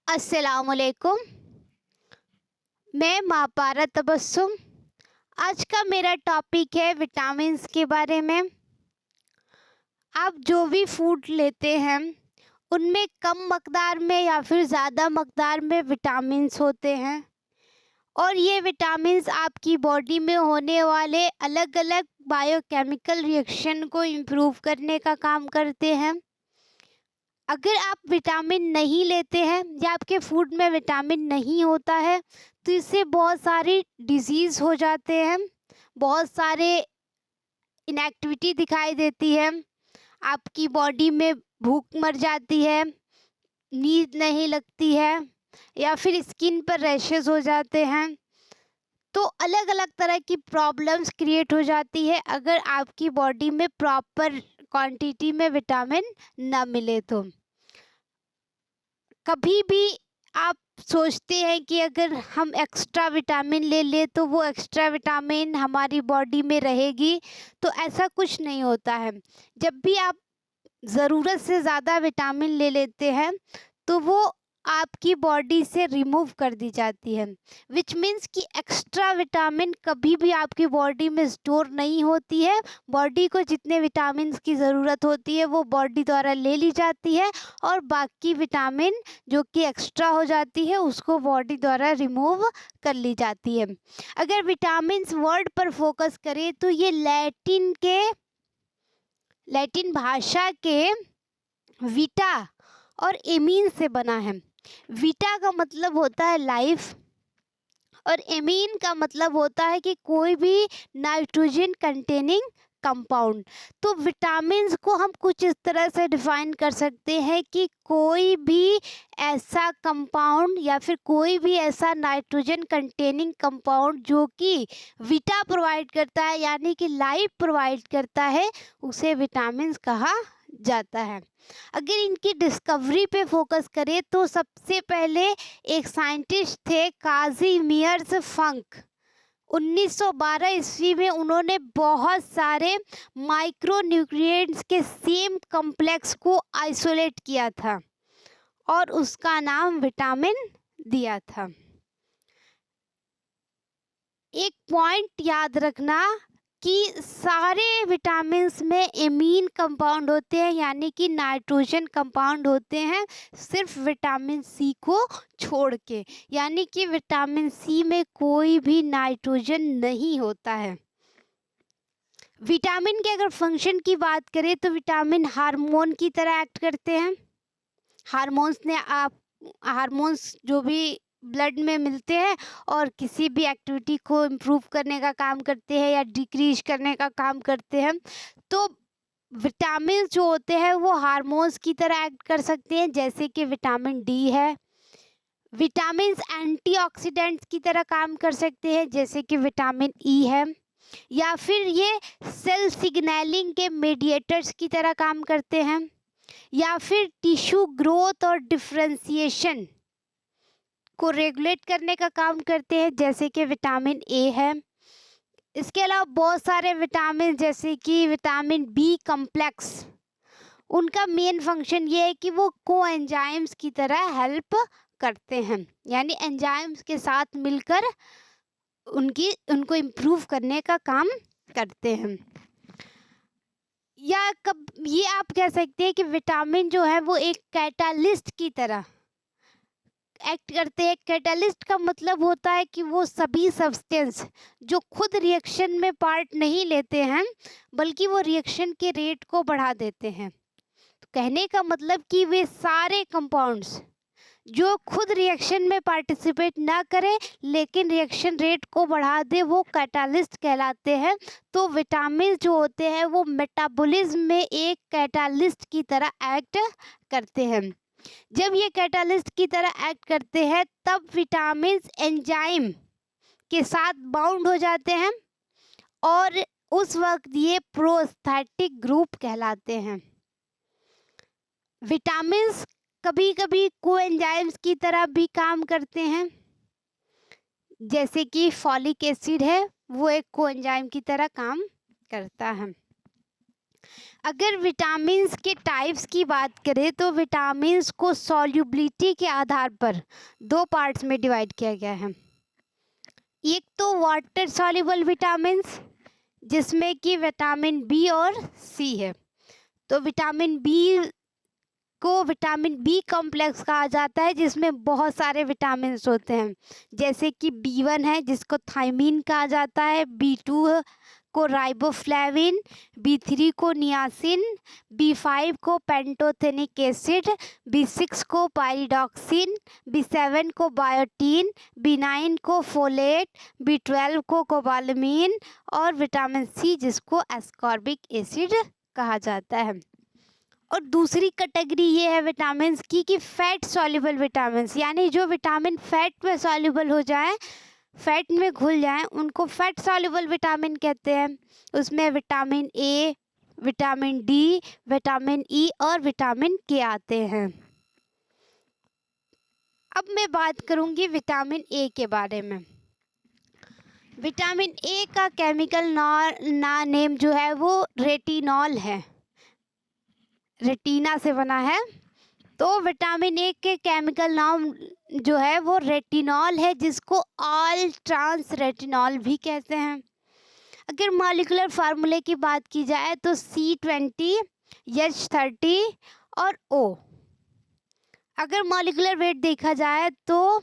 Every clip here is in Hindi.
अस्सलामुअलैकुम। मैं मापारा तबस्सुम। आज का मेरा टॉपिक है विटामिन्स के बारे में। आप जो भी फूड लेते हैं उनमें कम मकदार में या फिर ज़्यादा मकदार में विटामिन्स होते हैं और ये विटामिन्स आपकी बॉडी में होने वाले अलग अलग बायोकेमिकल रिएक्शन को इम्प्रूव करने का काम करते हैं। अगर आप विटामिन नहीं लेते हैं या आपके फूड में विटामिन नहीं होता है तो इससे बहुत सारी डिजीज़ हो जाते हैं, बहुत सारे इनएक्टिविटी दिखाई देती है, आपकी बॉडी में भूख मर जाती है, नींद नहीं लगती है या फिर स्किन पर रैशेस हो जाते हैं। तो अलग अलग तरह की प्रॉब्लम्स क्रिएट हो जाती है अगर आपकी बॉडी में प्रॉपर क्वांटिटी में विटामिन ना मिले तो। कभी भी आप सोचते हैं कि अगर हम एक्स्ट्रा विटामिन ले लें तो वो एक्स्ट्रा विटामिन हमारी बॉडी में रहेगी, तो ऐसा कुछ नहीं होता है। जब भी आप ज़रूरत से ज़्यादा विटामिन ले लेते हैं तो वो आपकी बॉडी से रिमूव कर दी जाती है, विच मीन्स कि एक्स्ट्रा विटामिन कभी भी आपकी बॉडी में स्टोर नहीं होती है। बॉडी को जितने विटामिन की ज़रूरत होती है वो बॉडी द्वारा ले ली जाती है और बाकी विटामिन जो कि एक्स्ट्रा हो जाती है उसको बॉडी द्वारा रिमूव कर ली जाती है। अगर विटामिन्स वर्ड पर फोकस करें तो ये लैटिन भाषा के वीटा और एमीन से बना है। वीटा का मतलब होता है लाइफ और एमीन का मतलब होता है कि कोई भी नाइट्रोजन कंटेनिंग कंपाउंड। तो विटामिन्स को हम कुछ इस तरह से डिफाइन कर सकते हैं कि कोई भी ऐसा कंपाउंड या फिर कोई भी ऐसा नाइट्रोजन कंटेनिंग कंपाउंड जो कि वीटा प्रोवाइड करता है यानी कि लाइफ प्रोवाइड करता है, उसे विटामिन्स कहा जाता है। अगर इनकी डिस्कवरी पे फोकस करें तो सबसे पहले एक साइंटिस्ट थे काज़िमियर्स फंक। 1912 ईस्वी में उन्होंने बहुत सारे माइक्रो न्यूट्रिएंट्स के सेम कॉम्प्लेक्स को आइसोलेट किया था और उसका नाम विटामिन दिया था। एक पॉइंट याद रखना कि सारे विटामिन्स में एमीन कंपाउंड होते हैं यानी कि नाइट्रोजन कंपाउंड होते हैं, सिर्फ विटामिन सी को छोड़ के, यानी कि विटामिन सी में कोई भी नाइट्रोजन नहीं होता है। विटामिन के अगर फंक्शन की बात करें तो विटामिन हार्मोन की तरह एक्ट करते हैं। हार्मोन्स जो भी ब्लड में मिलते हैं और किसी भी एक्टिविटी को इम्प्रूव करने का काम करते हैं या डिक्रीज करने का काम करते हैं। तो विटामिन जो होते हैं वो हार्मोन्स की तरह एक्ट कर सकते हैं, जैसे कि विटामिन डी है। विटामिन्स एंटीऑक्सीडेंट्स की तरह काम कर सकते हैं, जैसे कि विटामिन ई है, या फिर ये सेल सिग्नलिंग के मीडिएटर्स की तरह काम करते हैं, या फिर टिश्यू ग्रोथ और डिफरेंशिएशन को रेगुलेट करने का काम करते हैं, जैसे कि विटामिन ए है। इसके अलावा बहुत सारे विटामिन जैसे कि विटामिन बी कॉम्प्लेक्स, उनका मेन फंक्शन ये है कि वो कोएंजाइम्स की तरह हेल्प करते हैं, यानी एंजाइम्स के साथ मिलकर उनको इम्प्रूव करने का काम करते हैं। या ये आप कह सकते हैं कि विटामिन जो है वो एक कैटालिस्ट की तरह एक्ट करते हैं। कैटालिस्ट का मतलब होता है कि वो सभी सब्सटेंस जो खुद रिएक्शन में पार्ट नहीं लेते हैं बल्कि वो रिएक्शन के रेट को बढ़ा देते हैं। तो कहने का मतलब कि वे सारे कंपाउंड्स जो खुद रिएक्शन में पार्टिसिपेट ना करें लेकिन रिएक्शन रेट को बढ़ा दे, वो कैटालिस्ट कहलाते हैं। तो विटामिन जो होते हैं वो मेटाबॉलिज्म में एक कैटालिस्ट की तरह एक्ट करते हैं। जब ये कैटालिस्ट की तरह एक्ट करते हैं तब विटामिन्स एंजाइम के साथ बाउंड हो जाते हैं और उस वक्त ये प्रोस्थेटिक ग्रुप कहलाते हैं। विटामिन्स कभी कभी कोएंजाइम्स की तरह भी काम करते हैं, जैसे कि फॉलिक एसिड है वो एक कोएंजाइम की तरह काम करता है। अगर विटामिन्स के टाइप्स की बात करें तो विटामिन्स को सॉल्युबिलिटी के आधार पर दो पार्ट्स में डिवाइड किया गया है। एक तो वाटर सॉल्युबल विटामिन्स, जिसमें कि विटामिन बी और सी है। तो विटामिन बी को विटामिन बी कॉम्प्लेक्स कहा जाता है, जिसमें बहुत सारे विटामिन्स होते हैं, जैसे कि बी1 है जिसको थायमीन कहा जाता है, बी2 को राइबोफ्लेविन, बी3 को नियासिन, बी5 को पेंटोथेनिक एसिड, बी6 को पायरिडॉक्सिन, बी7 को बायोटीन, बी9 को फोलेट, बी12 को कोबालामीन और विटामिन सी जिसको एस्कॉर्बिक एसिड कहा जाता है। और दूसरी कैटेगरी ये है विटामिन्स की कि फैट सॉल्युबल विटामिन्स, यानी जो विटामिन फैट में सॉल्युबल हो जाए, फैट में घुल जाएं, उनको फैट सॉल्युबल विटामिन कहते हैं। उसमें vitamin A, vitamin D, vitamin E और विटामिन के आते हैं। अब मैं बात करूंगी विटामिन ए के बारे में। विटामिन ए का केमिकल नेम जो है वो रेटिनॉल है, रेटिना से बना है। तो विटामिन ए के केमिकल नाम जो है वो रेटिनॉल है, जिसको ऑल ट्रांस रेटिनॉल भी कहते हैं। अगर मॉलिक्यूलर फार्मूले की बात की जाए तो C20, H30 और O। अगर मॉलिक्यूलर वेट देखा जाए तो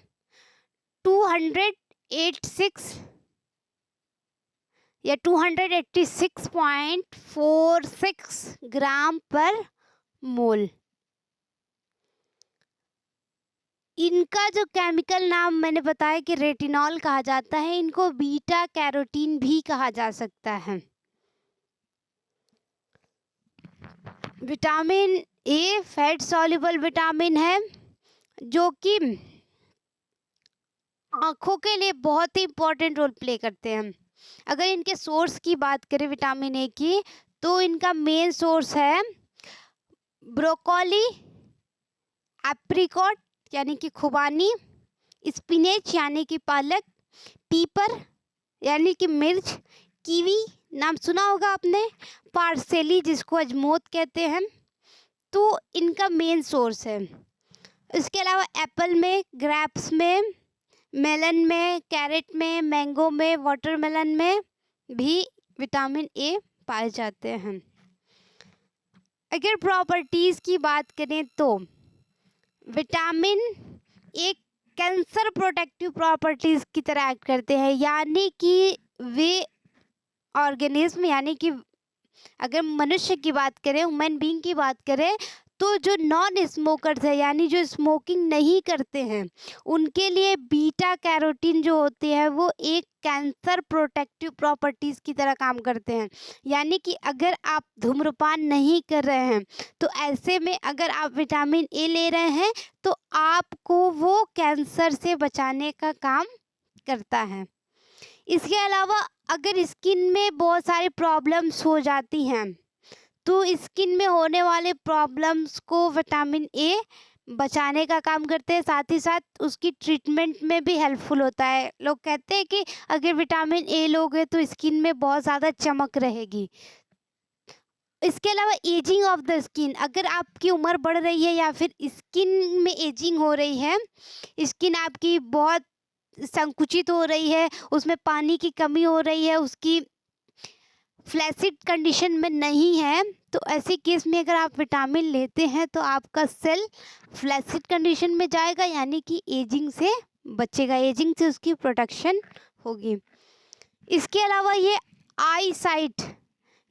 286 या 286.46 ग्राम पर मोल। इनका जो केमिकल नाम मैंने बताया कि रेटिनॉल कहा जाता है, इनको बीटा कैरोटीन भी कहा जा सकता है। Vitamin A fat soluble vitamin है, जो कि आँखों के लिए बहुत ही इम्पोर्टेंट रोल प्ले करते हैं। अगर इनके सोर्स की बात करें विटामिन ए की, तो इनका मेन सोर्स है ब्रोकोली, एप्रिकॉट यानी कि खुबानी, स्पिनेच यानी कि पालक, पीपर यानी कि मिर्च, कीवी नाम सुना होगा आपने, पार्सली जिसको अजमोत कहते हैं, तो इनका मेन सोर्स है। इसके अलावा एप्पल में, ग्रेप्स में, मेलन में, कैरेट में, मैंगो में, वाटरमेलन में भी विटामिन ए पाए जाते हैं। अगर प्रॉपर्टीज़ की बात करें तो विटामिन एक कैंसर प्रोटेक्टिव प्रॉपर्टीज़ की तरह एक्ट करते हैं, यानी कि वे ऑर्गेनिज्म, यानी कि अगर मनुष्य की बात करें, ह्यूमन बीइंग की बात करें, तो जो नॉन स्मोकर्स है यानी जो स्मोकिंग नहीं करते हैं, उनके लिए बीटा कैरोटीन जो होती है वो एक कैंसर प्रोटेक्टिव प्रॉपर्टीज़ की तरह काम करते हैं। यानी कि अगर आप धूम्रपान नहीं कर रहे हैं तो ऐसे में अगर आप विटामिन ए ले रहे हैं तो आपको वो कैंसर से बचाने का काम करता है। इसके अलावा अगर स्किन में बहुत सारी प्रॉब्लम्स हो जाती हैं तो स्किन में होने वाले प्रॉब्लम्स को विटामिन ए बचाने का काम करते हैं, साथ ही साथ उसकी ट्रीटमेंट में भी हेल्पफुल होता है। लोग कहते हैं कि अगर विटामिन ए लोगे तो स्किन में बहुत ज़्यादा चमक रहेगी। इसके अलावा एजिंग ऑफ द स्किन, अगर आपकी उम्र बढ़ रही है या फिर स्किन में एजिंग हो रही है, स्किन आपकी बहुत संकुचित हो रही है, उसमें पानी की कमी हो रही है, उसकी फ्लैसिड कंडीशन में नहीं है, तो ऐसे केस में अगर आप विटामिन लेते हैं तो आपका सेल फ्लैसिड कंडीशन में जाएगा, यानी कि एजिंग से बचेगा, एजिंग से उसकी प्रोटेक्शन होगी। इसके अलावा ये आई साइट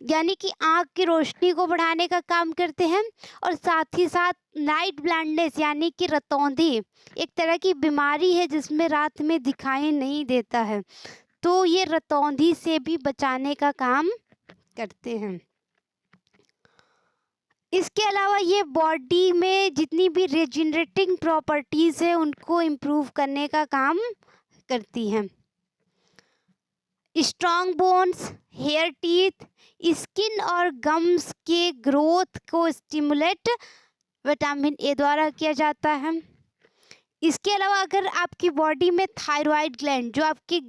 यानी कि आँख की रोशनी को बढ़ाने का काम करते हैं, और साथ ही साथ नाइट ब्लाइंडनेस यानी कि रतौंधी एक तरह की बीमारी है जिसमें रात में दिखाई नहीं देता है, तो ये रतौंधी से भी बचाने का काम करते हैं। इसके अलावा ये बॉडी में जितनी भी रिजेनरेटिंग प्रॉपर्टीज़ है उनको इम्प्रूव करने का काम करती हैं। Strong bones, hair teeth, skin और गम्स के ग्रोथ को स्टिमुलेट विटामिन ए द्वारा किया जाता है। इसके अलावा अगर आपकी बॉडी में थायराइड ग्लैंड जो आपकी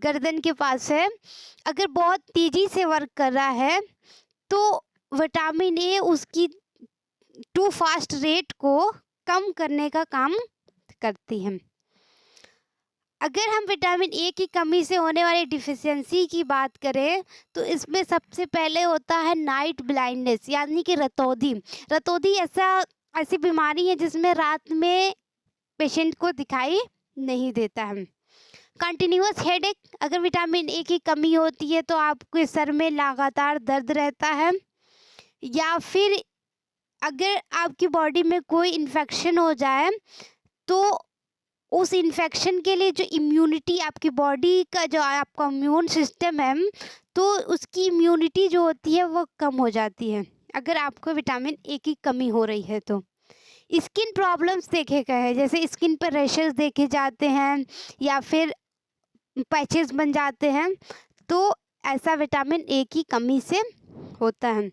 गर्दन के पास है, अगर बहुत तेज़ी से वर्क कर रहा है तो विटामिन ए उसकी टू फास्ट रेट को कम करने का काम करती है। अगर हम विटामिन ए की कमी से होने वाली डिफिशियंसी की बात करें तो इसमें सबसे पहले होता है नाइट ब्लाइंडनेस, यानी कि रतौंधी। रतौंधी ऐसी बीमारी है जिसमें रात में पेशेंट को दिखाई नहीं देता है। कंटिन्यूअस हेडेक, अगर विटामिन ए की कमी होती है तो आपके सर में लगातार दर्द रहता है, या फिर अगर आपकी बॉडी में कोई इन्फेक्शन हो जाए तो उस इन्फेक्शन के लिए जो इम्यूनिटी आपकी बॉडी का जो आपका इम्यून सिस्टम है तो उसकी इम्यूनिटी जो होती है वो कम हो जाती है अगर आपको विटामिन ए की कमी हो रही है तो। स्किन प्रॉब्लम्स देखे गए हैं, जैसे स्किन पर रैशेस देखे जाते हैं या फिर पैचेस बन जाते हैं, तो ऐसा विटामिन ए की कमी से होता है।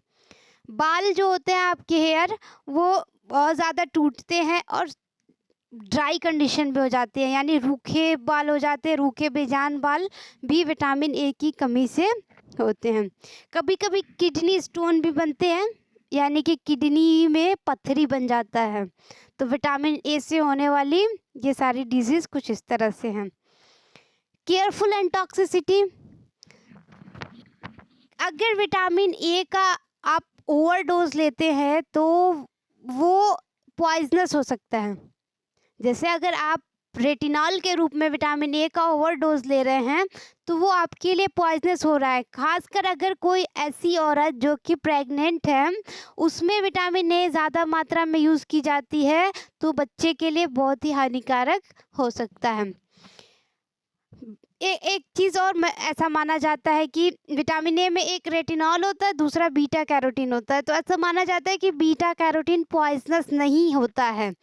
बाल जो होते हैं आपके हेयर वो बहुत ज़्यादा टूटते हैं और ड्राई कंडीशन में हो जाते हैं, यानी रूखे बाल हो जाते हैं। रूखे बेजान बाल भी विटामिन ए की कमी से होते हैं। कभी कभी किडनी स्टोन भी बनते हैं, यानी कि किडनी में पत्थरी बन जाता है। तो विटामिन ए से होने वाली ये सारी डिजीज़ कुछ इस तरह से हैं। केयरफुल एंड टॉक्सिसिटी, अगर विटामिन ए का आप ओवरडोज लेते हैं तो वो पॉइजनस हो सकता है। जैसे अगर आप रेटिनॉल के रूप में विटामिन ए का ओवरडोज ले रहे हैं तो वो आपके लिए पॉइजनस हो रहा है। खासकर अगर कोई ऐसी औरत जो कि प्रेग्नेंट है उसमें विटामिन ए ज़्यादा मात्रा में यूज़ की जाती है तो बच्चे के लिए बहुत ही हानिकारक हो सकता है। एक चीज़ और ऐसा माना जाता है कि विटामिन ए में एक रेटिनॉल होता है, दूसरा बीटा कैरोटीन होता है। तो ऐसा माना जाता है कि बीटा कैरोटीन पॉइजनस नहीं होता है,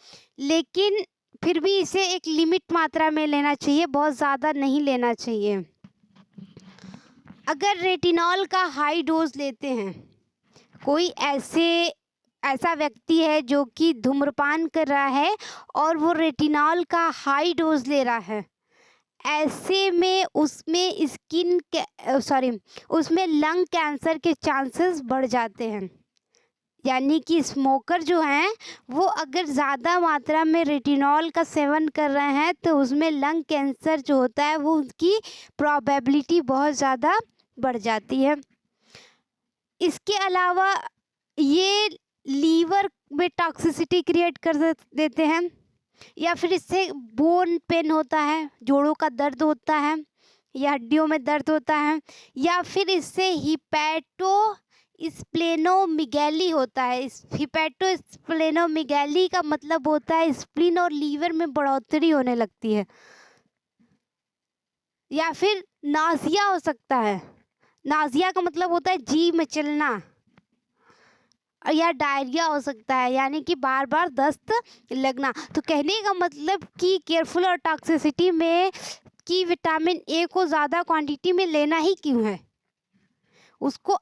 लेकिन फिर भी इसे एक लिमिट मात्रा में लेना चाहिए, बहुत ज़्यादा नहीं लेना चाहिए। अगर रेटिनॉल का हाई डोज लेते हैं, कोई ऐसा व्यक्ति है जो कि धूम्रपान कर रहा है और वो रेटिनॉल का हाई डोज ले रहा है, ऐसे में उसमें लंग कैंसर के चांसेस बढ़ जाते हैं। यानी कि स्मोकर जो हैं वो अगर ज़्यादा मात्रा में रेटिनॉल का सेवन कर रहे हैं तो उसमें लंग कैंसर जो होता है वो उसकी प्रोबेबिलिटी बहुत ज़्यादा बढ़ जाती है। इसके अलावा ये लीवर में टॉक्सिसिटी क्रिएट कर देते हैं, या फिर इससे बोन पेन होता है, जोड़ों का दर्द होता है या हड्डियों में दर्द होता है, या फिर इससे हिपैटोस्प्लेनोमेगैली होता है। इस हिपैटोस्प्लेनोमेगैली का मतलब होता है स्प्लीन और लीवर में बढ़ोतरी होने लगती है, या फिर नाज़िया हो सकता है। नाज़िया का मतलब होता है जी मचलना, या डायरिया हो सकता है, यानी कि बार बार दस्त लगना। तो कहने का मतलब कि केयरफुल और टॉक्सिसिटी में कि विटामिन ए को ज़्यादा क्वांटिटी में लेना ही क्यों है, उसको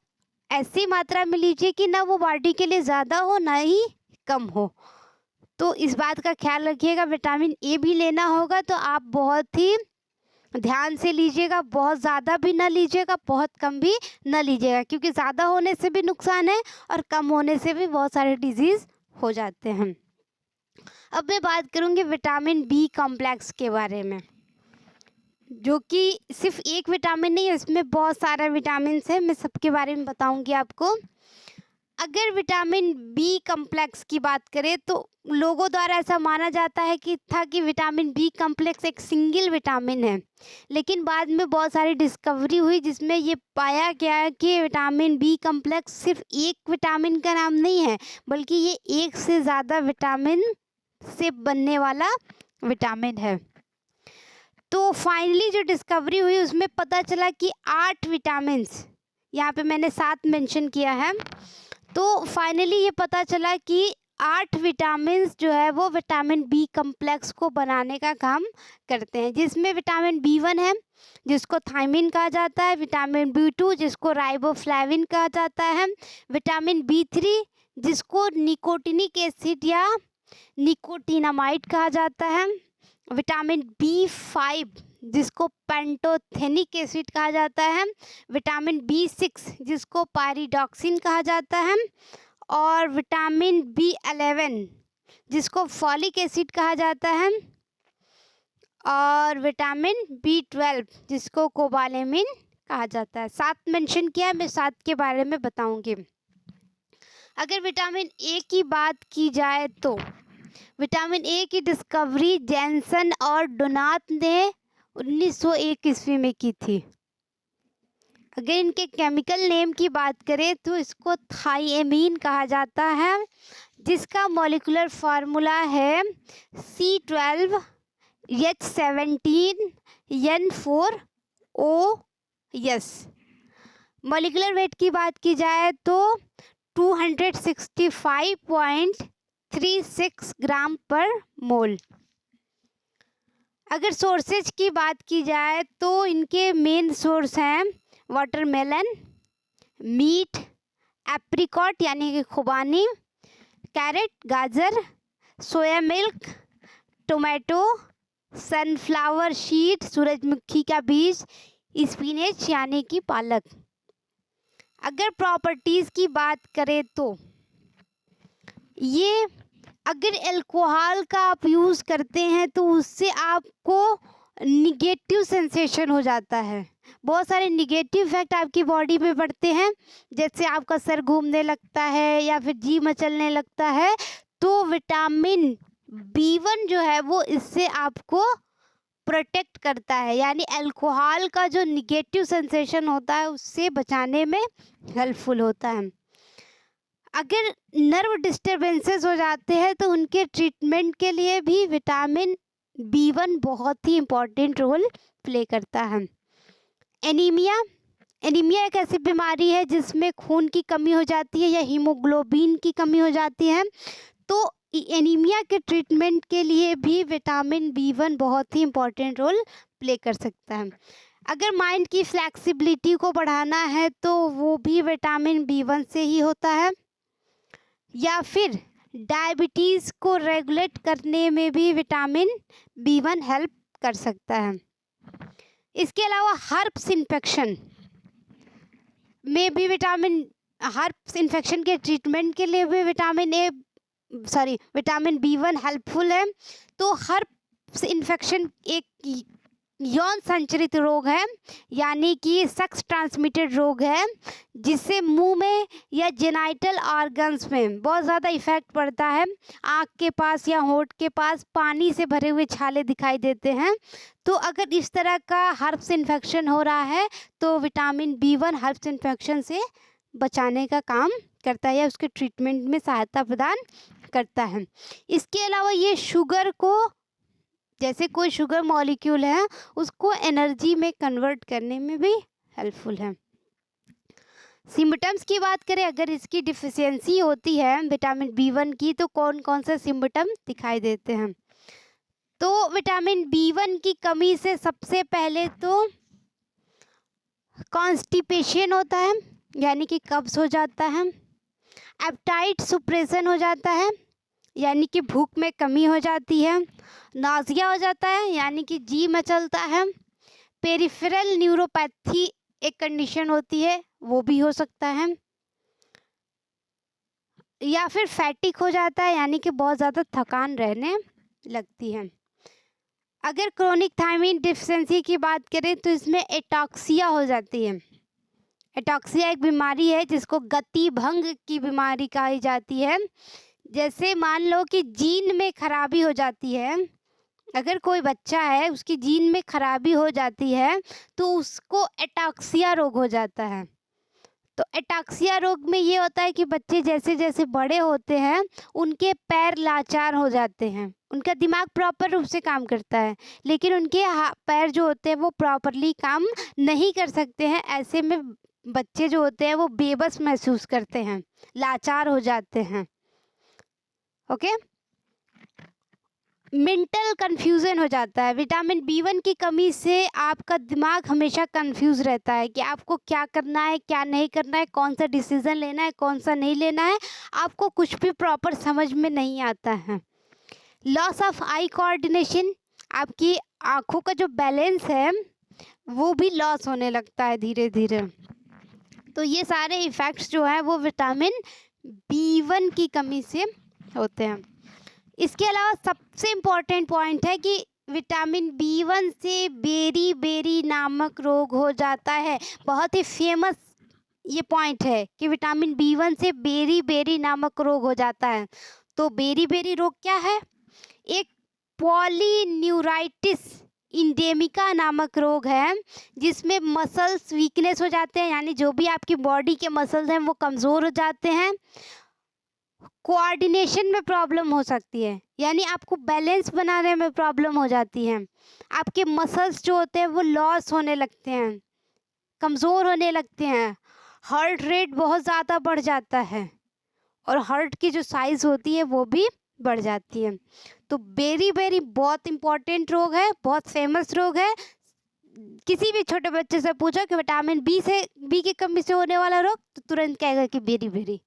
ऐसी मात्रा में लीजिए कि ना वो बॉडी के लिए ज़्यादा हो ना ही कम हो। तो इस बात का ख्याल रखिएगा, विटामिन ए भी लेना होगा तो आप बहुत ही ध्यान से लीजिएगा, बहुत ज़्यादा भी ना लीजिएगा, बहुत कम भी ना लीजिएगा, क्योंकि ज़्यादा होने से भी नुकसान है और कम होने से भी बहुत सारे डिजीज़ हो जाते हैं। अब मैं बात करूँगी विटामिन बी कॉम्प्लेक्स के बारे में, जो कि सिर्फ एक विटामिन नहीं है, इसमें बहुत सारे विटामिन हैं। मैं सबके बारे में बताऊँगी आपको। अगर विटामिन बी कॉम्प्लेक्स की बात करें तो लोगों द्वारा ऐसा माना जाता है कि विटामिन बी कॉम्प्लेक्स एक सिंगल विटामिन है, लेकिन बाद में बहुत सारी डिस्कवरी हुई जिसमें ये पाया गया कि विटामिन बी कॉम्प्लेक्स सिर्फ एक विटामिन का नाम नहीं है, बल्कि ये एक से ज़्यादा विटामिन से बनने वाला विटामिन है। तो फाइनली जो डिस्कवरी हुई उसमें पता चला कि 8 विटामिन्स, यहाँ पे मैंने 7 मेंशन किया है, तो फाइनली ये पता चला कि 8 विटामिन्स जो है वो विटामिन बी कॉम्प्लेक्स को बनाने का काम करते हैं, जिसमें विटामिन बी1 है जिसको थायमिन कहा जाता है, विटामिन बी2 जिसको राइबोफ्लेविन कहा जाता है, विटामिन बी3 जिसको निकोटिनिक एसिड या निकोटिनामाइड कहा जाता है, विटामिन बी5 जिसको पैंटोथेनिक एसिड कहा जाता है, विटामिन B6 जिसको पायरिडॉक्सिन कहा जाता है, और विटामिन B11 जिसको फॉलिक एसिड कहा जाता है, और विटामिन B12 जिसको कोबालेमिन कहा जाता है। 7 मेंशन किया है, मैं 7 के बारे में बताऊंगी। अगर विटामिन ए की बात की जाए तो विटामिन ए की डिस्कवरी जैनसन और डोनात ने 1901 ईस्वी में की थी। अगर इनके केमिकल नेम की बात करें तो इसको थाइएमीन कहा जाता है, जिसका मॉलिक्यूलर फार्मूला है C12H17N4OS। मॉलिक्यूलर वेट की बात की जाए तो 265.36 ग्राम पर मोल। अगर सोर्सेज की बात की जाए तो इनके मेन सोर्स हैं वाटरमेलन, मीट, एप्रिकॉट यानी कि खुबानी, कैरेट गाजर, soya milk, tomato, sunflower seed सूरजमुखी का बीज, स्पिनच यानी कि पालक। अगर प्रॉपर्टीज़ की बात करें तो ये अगर अल्कोहल का आप यूज़ करते हैं तो उससे आपको निगेटिव सेंसेशन हो जाता है, बहुत सारे निगेटिव इफेक्ट आपकी बॉडी पे पड़ते हैं, जैसे आपका सर घूमने लगता है या फिर जी मचलने लगता है। तो विटामिन B1 जो है वो इससे आपको प्रोटेक्ट करता है, यानी अल्कोहल का जो निगेटिव सेंसेशन होता है उससे बचाने में हेल्पफुल होता है। अगर नर्व डिस्टर्बेंसेस हो जाते हैं तो उनके ट्रीटमेंट के लिए भी विटामिन B1 बहुत ही इम्पोर्टेंट रोल प्ले करता है। एनीमिया एक ऐसी बीमारी है जिसमें खून की कमी हो जाती है या हीमोग्लोबिन की कमी हो जाती है, तो एनीमिया के ट्रीटमेंट के लिए भी विटामिन B1 बहुत ही इम्पोर्टेंट रोल प्ले कर सकता है। अगर माइंड की फ्लेक्सिबिलिटी को बढ़ाना है तो वो भी विटामिन B1 से ही होता है, या फिर डायबिटीज़ को रेगुलेट करने में भी विटामिन B1 हेल्प कर सकता है। इसके अलावा हर्प्स इन्फेक्शन में भी हर्प्स इन्फेक्शन के ट्रीटमेंट के लिए भी विटामिन B1 हेल्पफुल है। तो हर्प्स इन्फेक्शन एक यौन संचरित रोग है, यानी कि सेक्स ट्रांसमिटेड रोग है, जिससे मुंह में या जेनाइटल ऑर्गन्स में बहुत ज़्यादा इफेक्ट पड़ता है। आँख के पास या होंठ के पास पानी से भरे हुए छाले दिखाई देते हैं। तो अगर इस तरह का हर्प्स इन्फेक्शन हो रहा है तो विटामिन B1 हर्प्स इन्फेक्शन से बचाने का काम करता है या उसके ट्रीटमेंट में सहायता प्रदान करता है। इसके अलावा ये शुगर को, जैसे कोई शुगर मॉलिक्यूल है उसको एनर्जी में कन्वर्ट करने में भी हेल्पफुल है। सिम्टम्स की बात करें, अगर इसकी डिफिशियंसी होती है विटामिन B1 की तो कौन कौन से सिम्टम दिखाई देते हैं। तो विटामिन B1 की कमी से सबसे पहले तो कॉन्स्टिपेशन होता है, यानी कि कब्ज हो जाता है। एपेटाइट सुप्रेशन हो जाता है, यानी कि भूख में कमी हो जाती है। नाज़िया हो जाता है, यानी कि जी मचलता है। पेरिफेरल न्यूरोपैथी एक कंडीशन होती है, वो भी हो सकता है। या फिर फैटिक हो जाता है, यानी कि बहुत ज़्यादा थकान रहने लगती है। अगर क्रोनिक थायमिन डिफिशिएंसी की बात करें तो इसमें एटॉक्सिया हो जाती है। एटॉक्सिया एक बीमारी है जिसको गति भंग की बीमारी कही जाती है। जैसे मान लो कि जीन में खराबी हो जाती है, अगर कोई बच्चा है उसकी जीन में खराबी हो जाती है तो उसको एटॉक्सिया रोग हो जाता है। तो एटॉक्सिया रोग में ये होता है कि बच्चे जैसे जैसे बड़े होते हैं उनके पैर लाचार हो जाते हैं। उनका दिमाग प्रॉपर रूप से काम करता है लेकिन उनके पैर जो होते हैं वो प्रॉपरली काम नहीं कर सकते हैं। ऐसे में बच्चे जो होते हैं वो बेबस महसूस करते हैं, लाचार हो जाते हैं। ओके, मेंटल कन्फ्यूज़न हो जाता है। विटामिन B1 की कमी से आपका दिमाग हमेशा कंफ्यूज रहता है कि आपको क्या करना है, क्या नहीं करना है, कौन सा डिसीज़न लेना है, कौन सा नहीं लेना है, आपको कुछ भी प्रॉपर समझ में नहीं आता है। लॉस ऑफ आई कोऑर्डिनेशन, आपकी आँखों का जो बैलेंस है वो भी लॉस होने लगता है धीरे धीरे। तो ये सारे इफ़ेक्ट्स जो है वो विटामिन B1 की कमी से होते हैं। इसके अलावा सबसे इम्पॉर्टेंट पॉइंट है कि विटामिन B1 से बेरी नामक रोग हो जाता है। बहुत ही फेमस ये पॉइंट है कि विटामिन B1 से बेरी नामक रोग हो जाता है। तो बेरी रोग क्या है? एक पॉलीन्यूराइटिस इंडेमिका नामक रोग है जिसमें मसल्स वीकनेस हो जाते हैं, यानी जो भी आपकी बॉडी के मसल्स हैं वो कमज़ोर हो जाते हैं। कोऑर्डिनेशन में प्रॉब्लम हो सकती है, यानी आपको बैलेंस बनाने में प्रॉब्लम हो जाती है। आपके मसल्स जो होते हैं वो लॉस होने लगते हैं, कमज़ोर होने लगते हैं। हार्ट रेट बहुत ज़्यादा बढ़ जाता है और हार्ट की जो साइज़ होती है वो भी बढ़ जाती है। तो बेरी बहुत इम्पॉर्टेंट रोग है, बहुत फेमस रोग है। किसी भी छोटे बच्चे से पूछो कि विटामिन बी की कमी से होने वाला रोग, तो तुरंत कहेगा कि बेरी।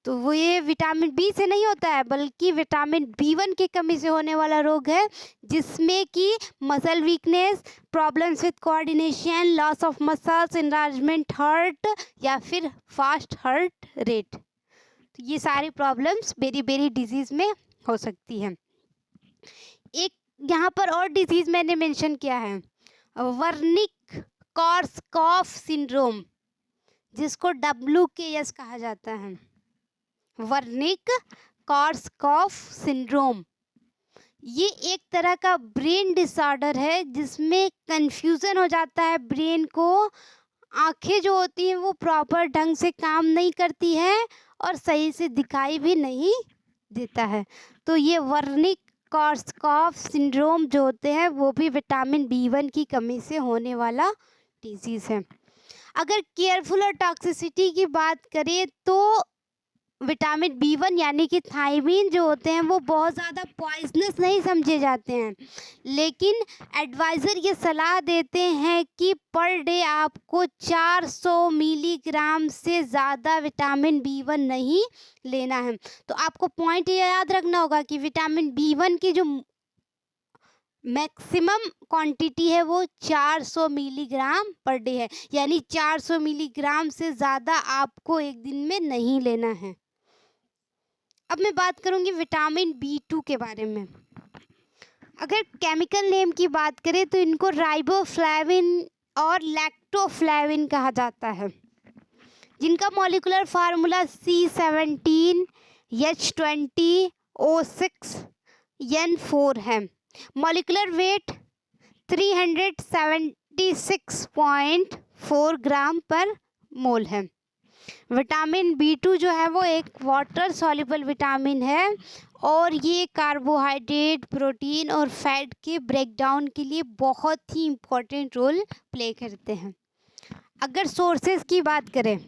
तो वो ये विटामिन बी से नहीं होता है, बल्कि विटामिन B1 की कमी से होने वाला रोग है, जिसमें कि muscle weakness, problems with coordination, loss of muscles, enlargement heart या फिर फास्ट हार्ट रेट। तो ये सारी प्रॉब्लम्स बेरी डिजीज़ में हो सकती हैं। एक यहाँ पर और डिजीज़ मैंने मेंशन किया है, वर्निक कॉर्सकॉफ सिंड्रोम, जिसको WKS कहा जाता है। वर्निक कॉर्सकॉफ सिंड्रोम ये एक तरह का ब्रेन डिसऑर्डर है जिसमें कंफ्यूजन हो जाता है ब्रेन को। आंखें जो होती हैं वो प्रॉपर ढंग से काम नहीं करती है और सही से दिखाई भी नहीं देता है। तो ये वर्निक कॉर्सकॉफ सिंड्रोम जो होते हैं वो भी विटामिन B1 की कमी से होने वाला डिजीज़ है। अगर केयरफुल और टॉक्सिसिटी की बात करें तो विटामिन B1 यानी कि थायमीन जो होते हैं वो बहुत ज़्यादा पॉइजनस नहीं समझे जाते हैं, लेकिन एडवाइज़र ये सलाह देते हैं कि पर डे आपको 400 मिलीग्राम से ज़्यादा विटामिन B1 नहीं लेना है। तो आपको पॉइंट ये याद रखना होगा कि विटामिन B1 की जो मैक्सिमम क्वांटिटी है वो 400 मिलीग्राम पर डे है, यानी 400 मिलीग्राम से ज़्यादा आपको एक दिन में नहीं लेना है। अब मैं बात करूंगी विटामिन B2 के बारे में। अगर केमिकल नेम की बात करें तो इनको राइबोफ्लेविन और लैक्टोफ्लेविन कहा जाता है, जिनका मॉलिक्यूलर फार्मूला C17H20O6N4 है। मॉलिक्यूलर वेट 376.4 ग्राम पर मोल है। विटामिन B2 जो है वो एक वाटर सॉल्युबल विटामिन है और ये कार्बोहाइड्रेट, प्रोटीन और फैट के ब्रेकडाउन के लिए बहुत ही इम्पोर्टेंट रोल प्ले करते हैं। अगर सोर्सेज की बात करें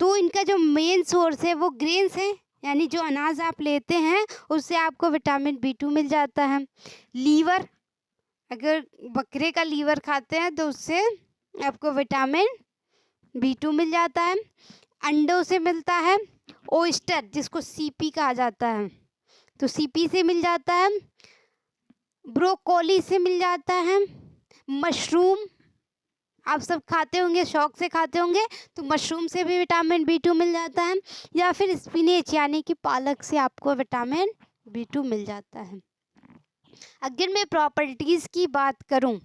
तो इनका जो मेन सोर्स है वो ग्रेन्स है, यानी जो अनाज आप लेते हैं उससे आपको विटामिन B2 मिल जाता है। लीवर, अगर बकरे का लीवर खाते हैं तो उससे आपको विटामिन B2 मिल जाता है। अंडों से मिलता है। ओयस्टर, जिसको CP कहा जाता है, तो CP से मिल जाता है। ब्रोकोली से मिल जाता है। मशरूम आप सब खाते होंगे, शौक से खाते होंगे, तो मशरूम से भी विटामिन B2 मिल जाता है। या फिर स्पिनेच यानी कि पालक से आपको विटामिन B2 मिल जाता है। अगर मैं प्रॉपर्टीज़ की बात करूं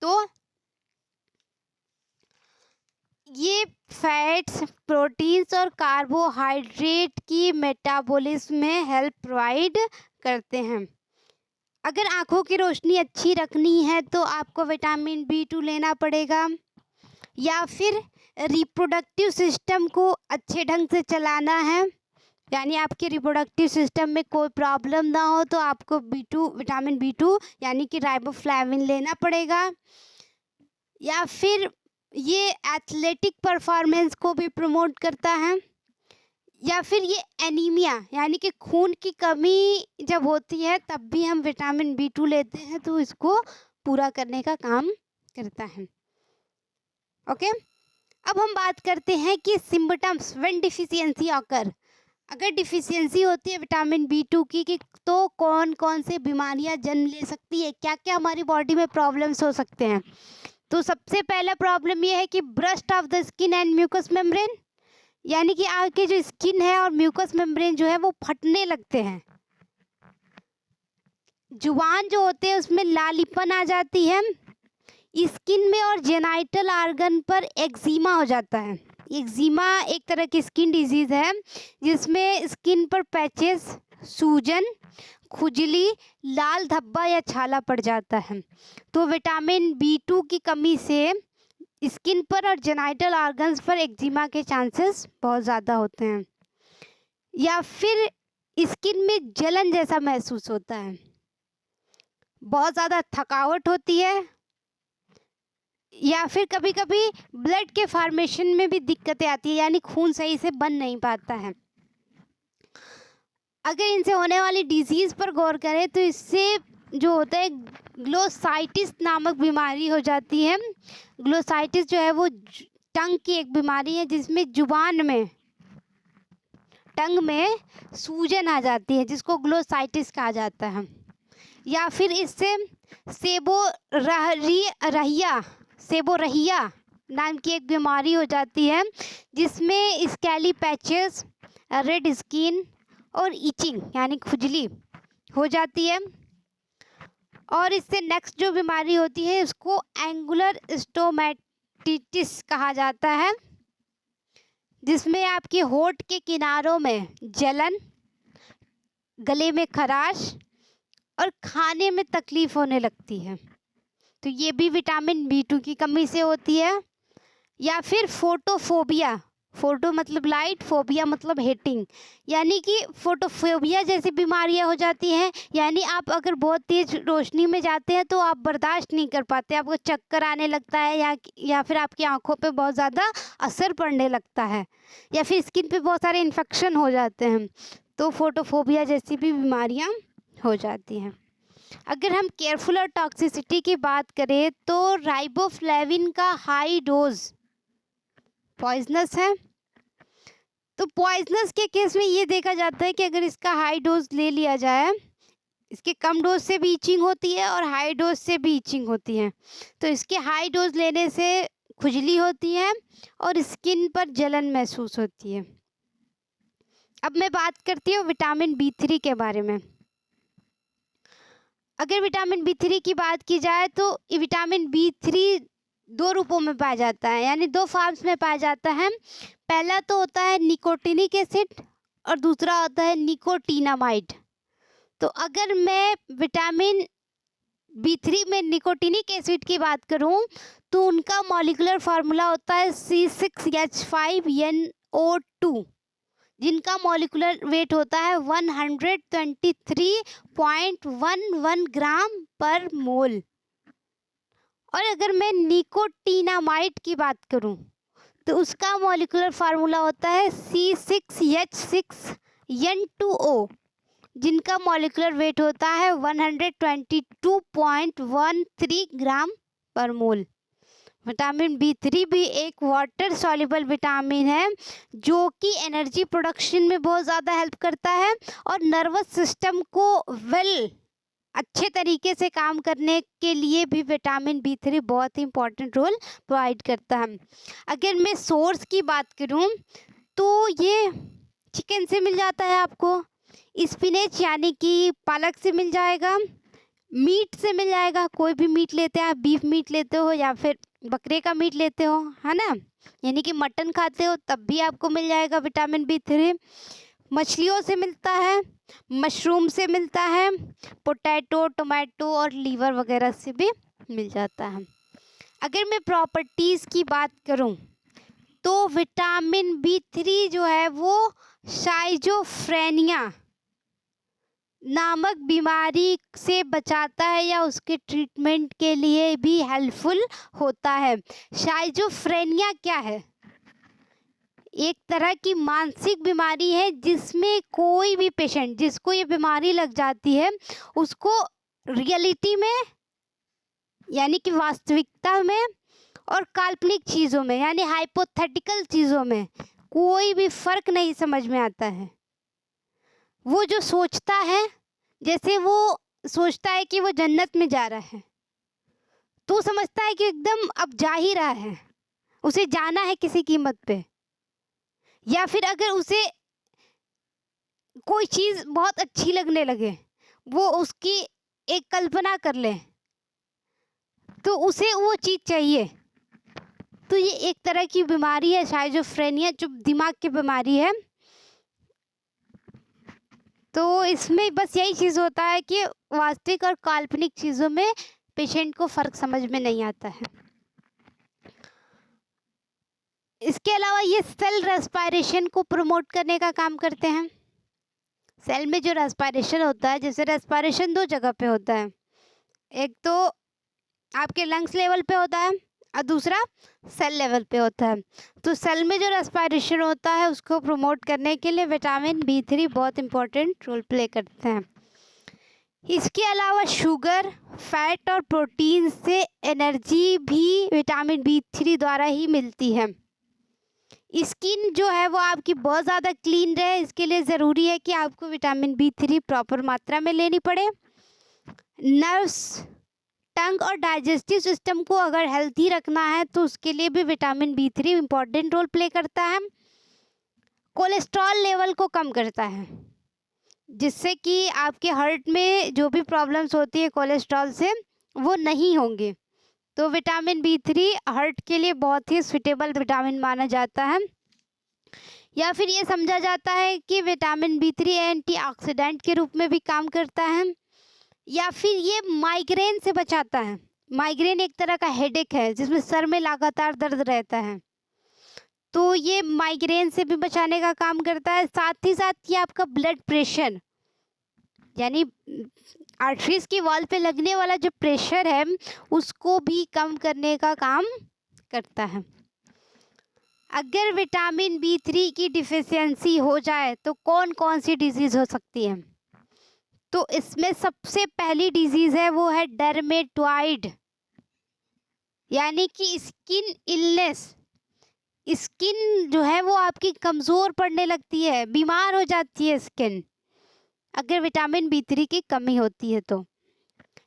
तो ये फैट्स, प्रोटीन्स और कार्बोहाइड्रेट की मेटाबॉलिज्म में हेल्प प्रोवाइड करते हैं। अगर आँखों की रोशनी अच्छी रखनी है तो आपको विटामिन B2 लेना पड़ेगा, या फिर रिप्रोडक्टिव सिस्टम को अच्छे ढंग से चलाना है, यानी आपके रिप्रोडक्टिव सिस्टम में कोई प्रॉब्लम ना हो तो आपको विटामिन B2 यानी कि राइबोफ्लेविन लेना पड़ेगा। या फिर ये एथलेटिक परफॉर्मेंस को भी प्रमोट करता है। या फिर ये एनीमिया यानी कि खून की कमी जब होती है तब भी हम विटामिन B2 लेते हैं, तो इसको पूरा करने का काम करता है। ओके, अब हम बात करते हैं कि सिम्पटम्स व्हेन डिफिशियंसी ऑकर। अगर डिफिशियंसी होती है विटामिन B2 की तो कौन कौन से बीमारियां जन्म ले सकती है, क्या क्या हमारी बॉडी में प्रॉब्लम्स हो सकते हैं। तो सबसे पहला प्रॉब्लम ये है कि burst of the skin and mucus membrane, यानी कि आपकी जो स्किन है और म्यूकस मेम्ब्रेन जो है वो फटने लगते हैं। जुबान जो होते हैं उसमें लालीपन आ जाती है। स्किन में और जेनाइटल आर्गन पर एक्जिमा हो जाता है। एक्जिमा एक तरह की स्किन डिजीज़ है जिसमें स्किन पर पैचेस, सूजन, खुजली, लाल धब्बा या छाला पड़ जाता है। तो विटामिन B2 की कमी से स्किन पर और जेनाइटल ऑर्गन्स पर एक्जिमा के चांसेस बहुत ज़्यादा होते हैं। या फिर स्किन में जलन जैसा महसूस होता है, बहुत ज़्यादा थकावट होती है, या फिर कभी कभी ब्लड के फॉर्मेशन में भी दिक्कतें आती है, यानी खून सही से बन नहीं पाता है। अगर इनसे होने वाली डिजीज़ पर गौर करें तो इससे जो होता है ग्लोसाइटिस नामक बीमारी हो जाती है। ग्लोसाइटिस जो है वो टंग की एक बीमारी है जिसमें जुबान में, टंग में सूजन आ जाती है जिसको ग्लोसाइटिस कहा जाता है। या फिर इससे सेबोरहिया नाम की एक बीमारी हो जाती है जिसमें स्कैली पैचेस, रेड स्किन और इचिंग यानी खुजली हो जाती है। और इससे नेक्स्ट जो बीमारी होती है उसको एंगुलर स्टोमेटिटिस कहा जाता है, जिसमें आपके होंठ के किनारों में जलन, गले में खराश और खाने में तकलीफ होने लगती है। तो ये भी विटामिन B2 की कमी से होती है। या फिर फोटोफोबिया, फोटो मतलब लाइट, फोबिया मतलब हेटिंग, यानी कि फोटोफोबिया जैसी बीमारियां हो जाती हैं। यानी आप अगर बहुत तेज रोशनी में जाते हैं तो आप बर्दाश्त नहीं कर पाते, आपको चक्कर आने लगता है या फिर आपकी आंखों पे बहुत ज़्यादा असर पड़ने लगता है, या फिर स्किन पे बहुत सारे इन्फेक्शन हो जाते हैं। तो फोटोफोबिया जैसी भी बीमारियां हो जाती हैं। अगर हम केयरफुल और टॉक्सिसिटी की बात करें तो राइबोफ्लेविन का हाई डोज पॉइजनस है। तो पॉइजनस के केस में ये देखा जाता है कि अगर इसका हाई डोज ले लिया जाए, इसके कम डोज से भी ईचिंग होती है और हाई डोज से भी ईचिंग होती है। तो इसके हाई डोज लेने से खुजली होती है और स्किन पर जलन महसूस होती है। अब मैं बात करती हूँ विटामिन B3 के बारे में। अगर विटामिन B3 की बात की जाए तो ये विटामिन B3 दो रूपों में पाया जाता है, यानी दो फॉर्म्स में पाया जाता है। पहला तो होता है निकोटिनिक एसिड और दूसरा होता है निकोटिनामाइड। तो अगर मैं विटामिन B3 में निकोटिनिक एसिड की बात करूं तो उनका मॉलिक्यूलर फार्मूला होता है C6H5NO2, जिनका मॉलिक्यूलर वेट होता है 123.11 ग्राम पर मोल। और अगर मैं निकोटिनामाइड की बात करूं तो उसका मॉलिक्यूलर फार्मूला होता है C6H6N2O, जिनका मॉलिक्यूलर वेट होता है 122.13 ग्राम पर मोल। विटामिन B3 भी एक वाटर सॉल्युबल विटामिन है जो कि एनर्जी प्रोडक्शन में बहुत ज़्यादा हेल्प करता है और नर्वस सिस्टम को अच्छे तरीके से काम करने के लिए भी विटामिन B3 बहुत ही इम्पोर्टेंट रोल प्रोवाइड करता है। अगर मैं सोर्स की बात करूं तो ये चिकन से मिल जाता है आपको, स्पिनेच यानी कि पालक से मिल जाएगा, मीट से मिल जाएगा, कोई भी मीट लेते हैं आप, बीफ मीट लेते हो या फिर बकरे का मीट लेते हो, है ना, यानी कि मटन खाते हो तब भी आपको मिल जाएगा विटामिन B3। मछलियों से मिलता है, मशरूम से मिलता है, पोटैटो, टोमेटो और लीवर वगैरह से भी मिल जाता है। अगर मैं प्रॉपर्टीज़ की बात करूं तो विटामिन B3 जो है वो साइजोफ्रेनिया नामक बीमारी से बचाता है या उसके ट्रीटमेंट के लिए भी हेल्पफुल होता है। साइजोफ्रेनिया क्या है? एक तरह की मानसिक बीमारी है जिसमें कोई भी पेशेंट जिसको ये बीमारी लग जाती है उसको रियलिटी में यानी कि वास्तविकता में और काल्पनिक चीज़ों में यानी हाइपोथेटिकल चीज़ों में कोई भी फर्क नहीं समझ में आता है। वो जो सोचता है, जैसे वो सोचता है कि वो जन्नत में जा रहा है, तो समझता है कि एकदम अब जा ही रहा है, उसे जाना है किसी कीमत पे। या फिर अगर उसे कोई चीज़ बहुत अच्छी लगने लगे, वो उसकी एक कल्पना कर ले, तो उसे वो चीज़ चाहिए। तो ये एक तरह की बीमारी है शाइज़ोफ्रेनिया, जो दिमाग की बीमारी है। तो इसमें बस यही चीज़ होता है कि वास्तविक और काल्पनिक चीज़ों में पेशेंट को फ़र्क समझ में नहीं आता है। इसके अलावा ये सेल रेस्पिरेशन को प्रमोट करने का काम करते हैं। सेल में जो रेस्पिरेशन होता है, जैसे रेस्पिरेशन 2 जगह पे होता है, एक तो आपके लंग्स लेवल पे होता है और दूसरा सेल लेवल पे होता है। तो सेल में जो रेस्पिरेशन होता है उसको प्रमोट करने के लिए विटामिन B3 बहुत इम्पोर्टेंट रोल प्ले करते हैं। इसके अलावा शुगर, फैट और प्रोटीन से एनर्जी भी विटामिन B3 द्वारा ही मिलती है। स्किन जो है वो आपकी बहुत ज़्यादा क्लीन रहे, इसके लिए ज़रूरी है कि आपको विटामिन B3 प्रॉपर मात्रा में लेनी पड़े। नर्व्स, टंग और डाइजेस्टिव सिस्टम को अगर हेल्थी रखना है तो उसके लिए भी vitamin B3 important role play करता है। कोलेस्ट्रॉल लेवल को कम करता है, जिससे कि आपके हार्ट में जो भी प्रॉब्लम्स होती है कोलेस्ट्रॉल से, वो नहीं होंगे। तो विटामिन B3 हार्ट के लिए बहुत ही सुटेबल विटामिन माना जाता है। या फिर ये समझा जाता है कि विटामिन B3 एंटीऑक्सीडेंट के रूप में भी काम करता है। या फिर ये माइग्रेन से बचाता है। माइग्रेन एक तरह का हेडेक है जिसमें सर में लगातार दर्द रहता है, तो ये माइग्रेन से भी बचाने का काम करता है। साथ ही साथ ये आपका ब्लड प्रेशर, यानी आर्टरीज की वॉल पे लगने वाला जो प्रेशर है उसको भी कम करने का काम करता है। अगर विटामिन B3 की डिफिशियंसी हो जाए तो कौन कौन सी डिजीज़ हो सकती है? तो इसमें सबसे पहली डिजीज़ है वो है डर्मेटॉइड, यानी कि स्किन इलनेस। स्किन जो है वो आपकी कमज़ोर पड़ने लगती है, बीमार हो जाती है स्किन, अगर विटामिन B3 की कमी होती है तो।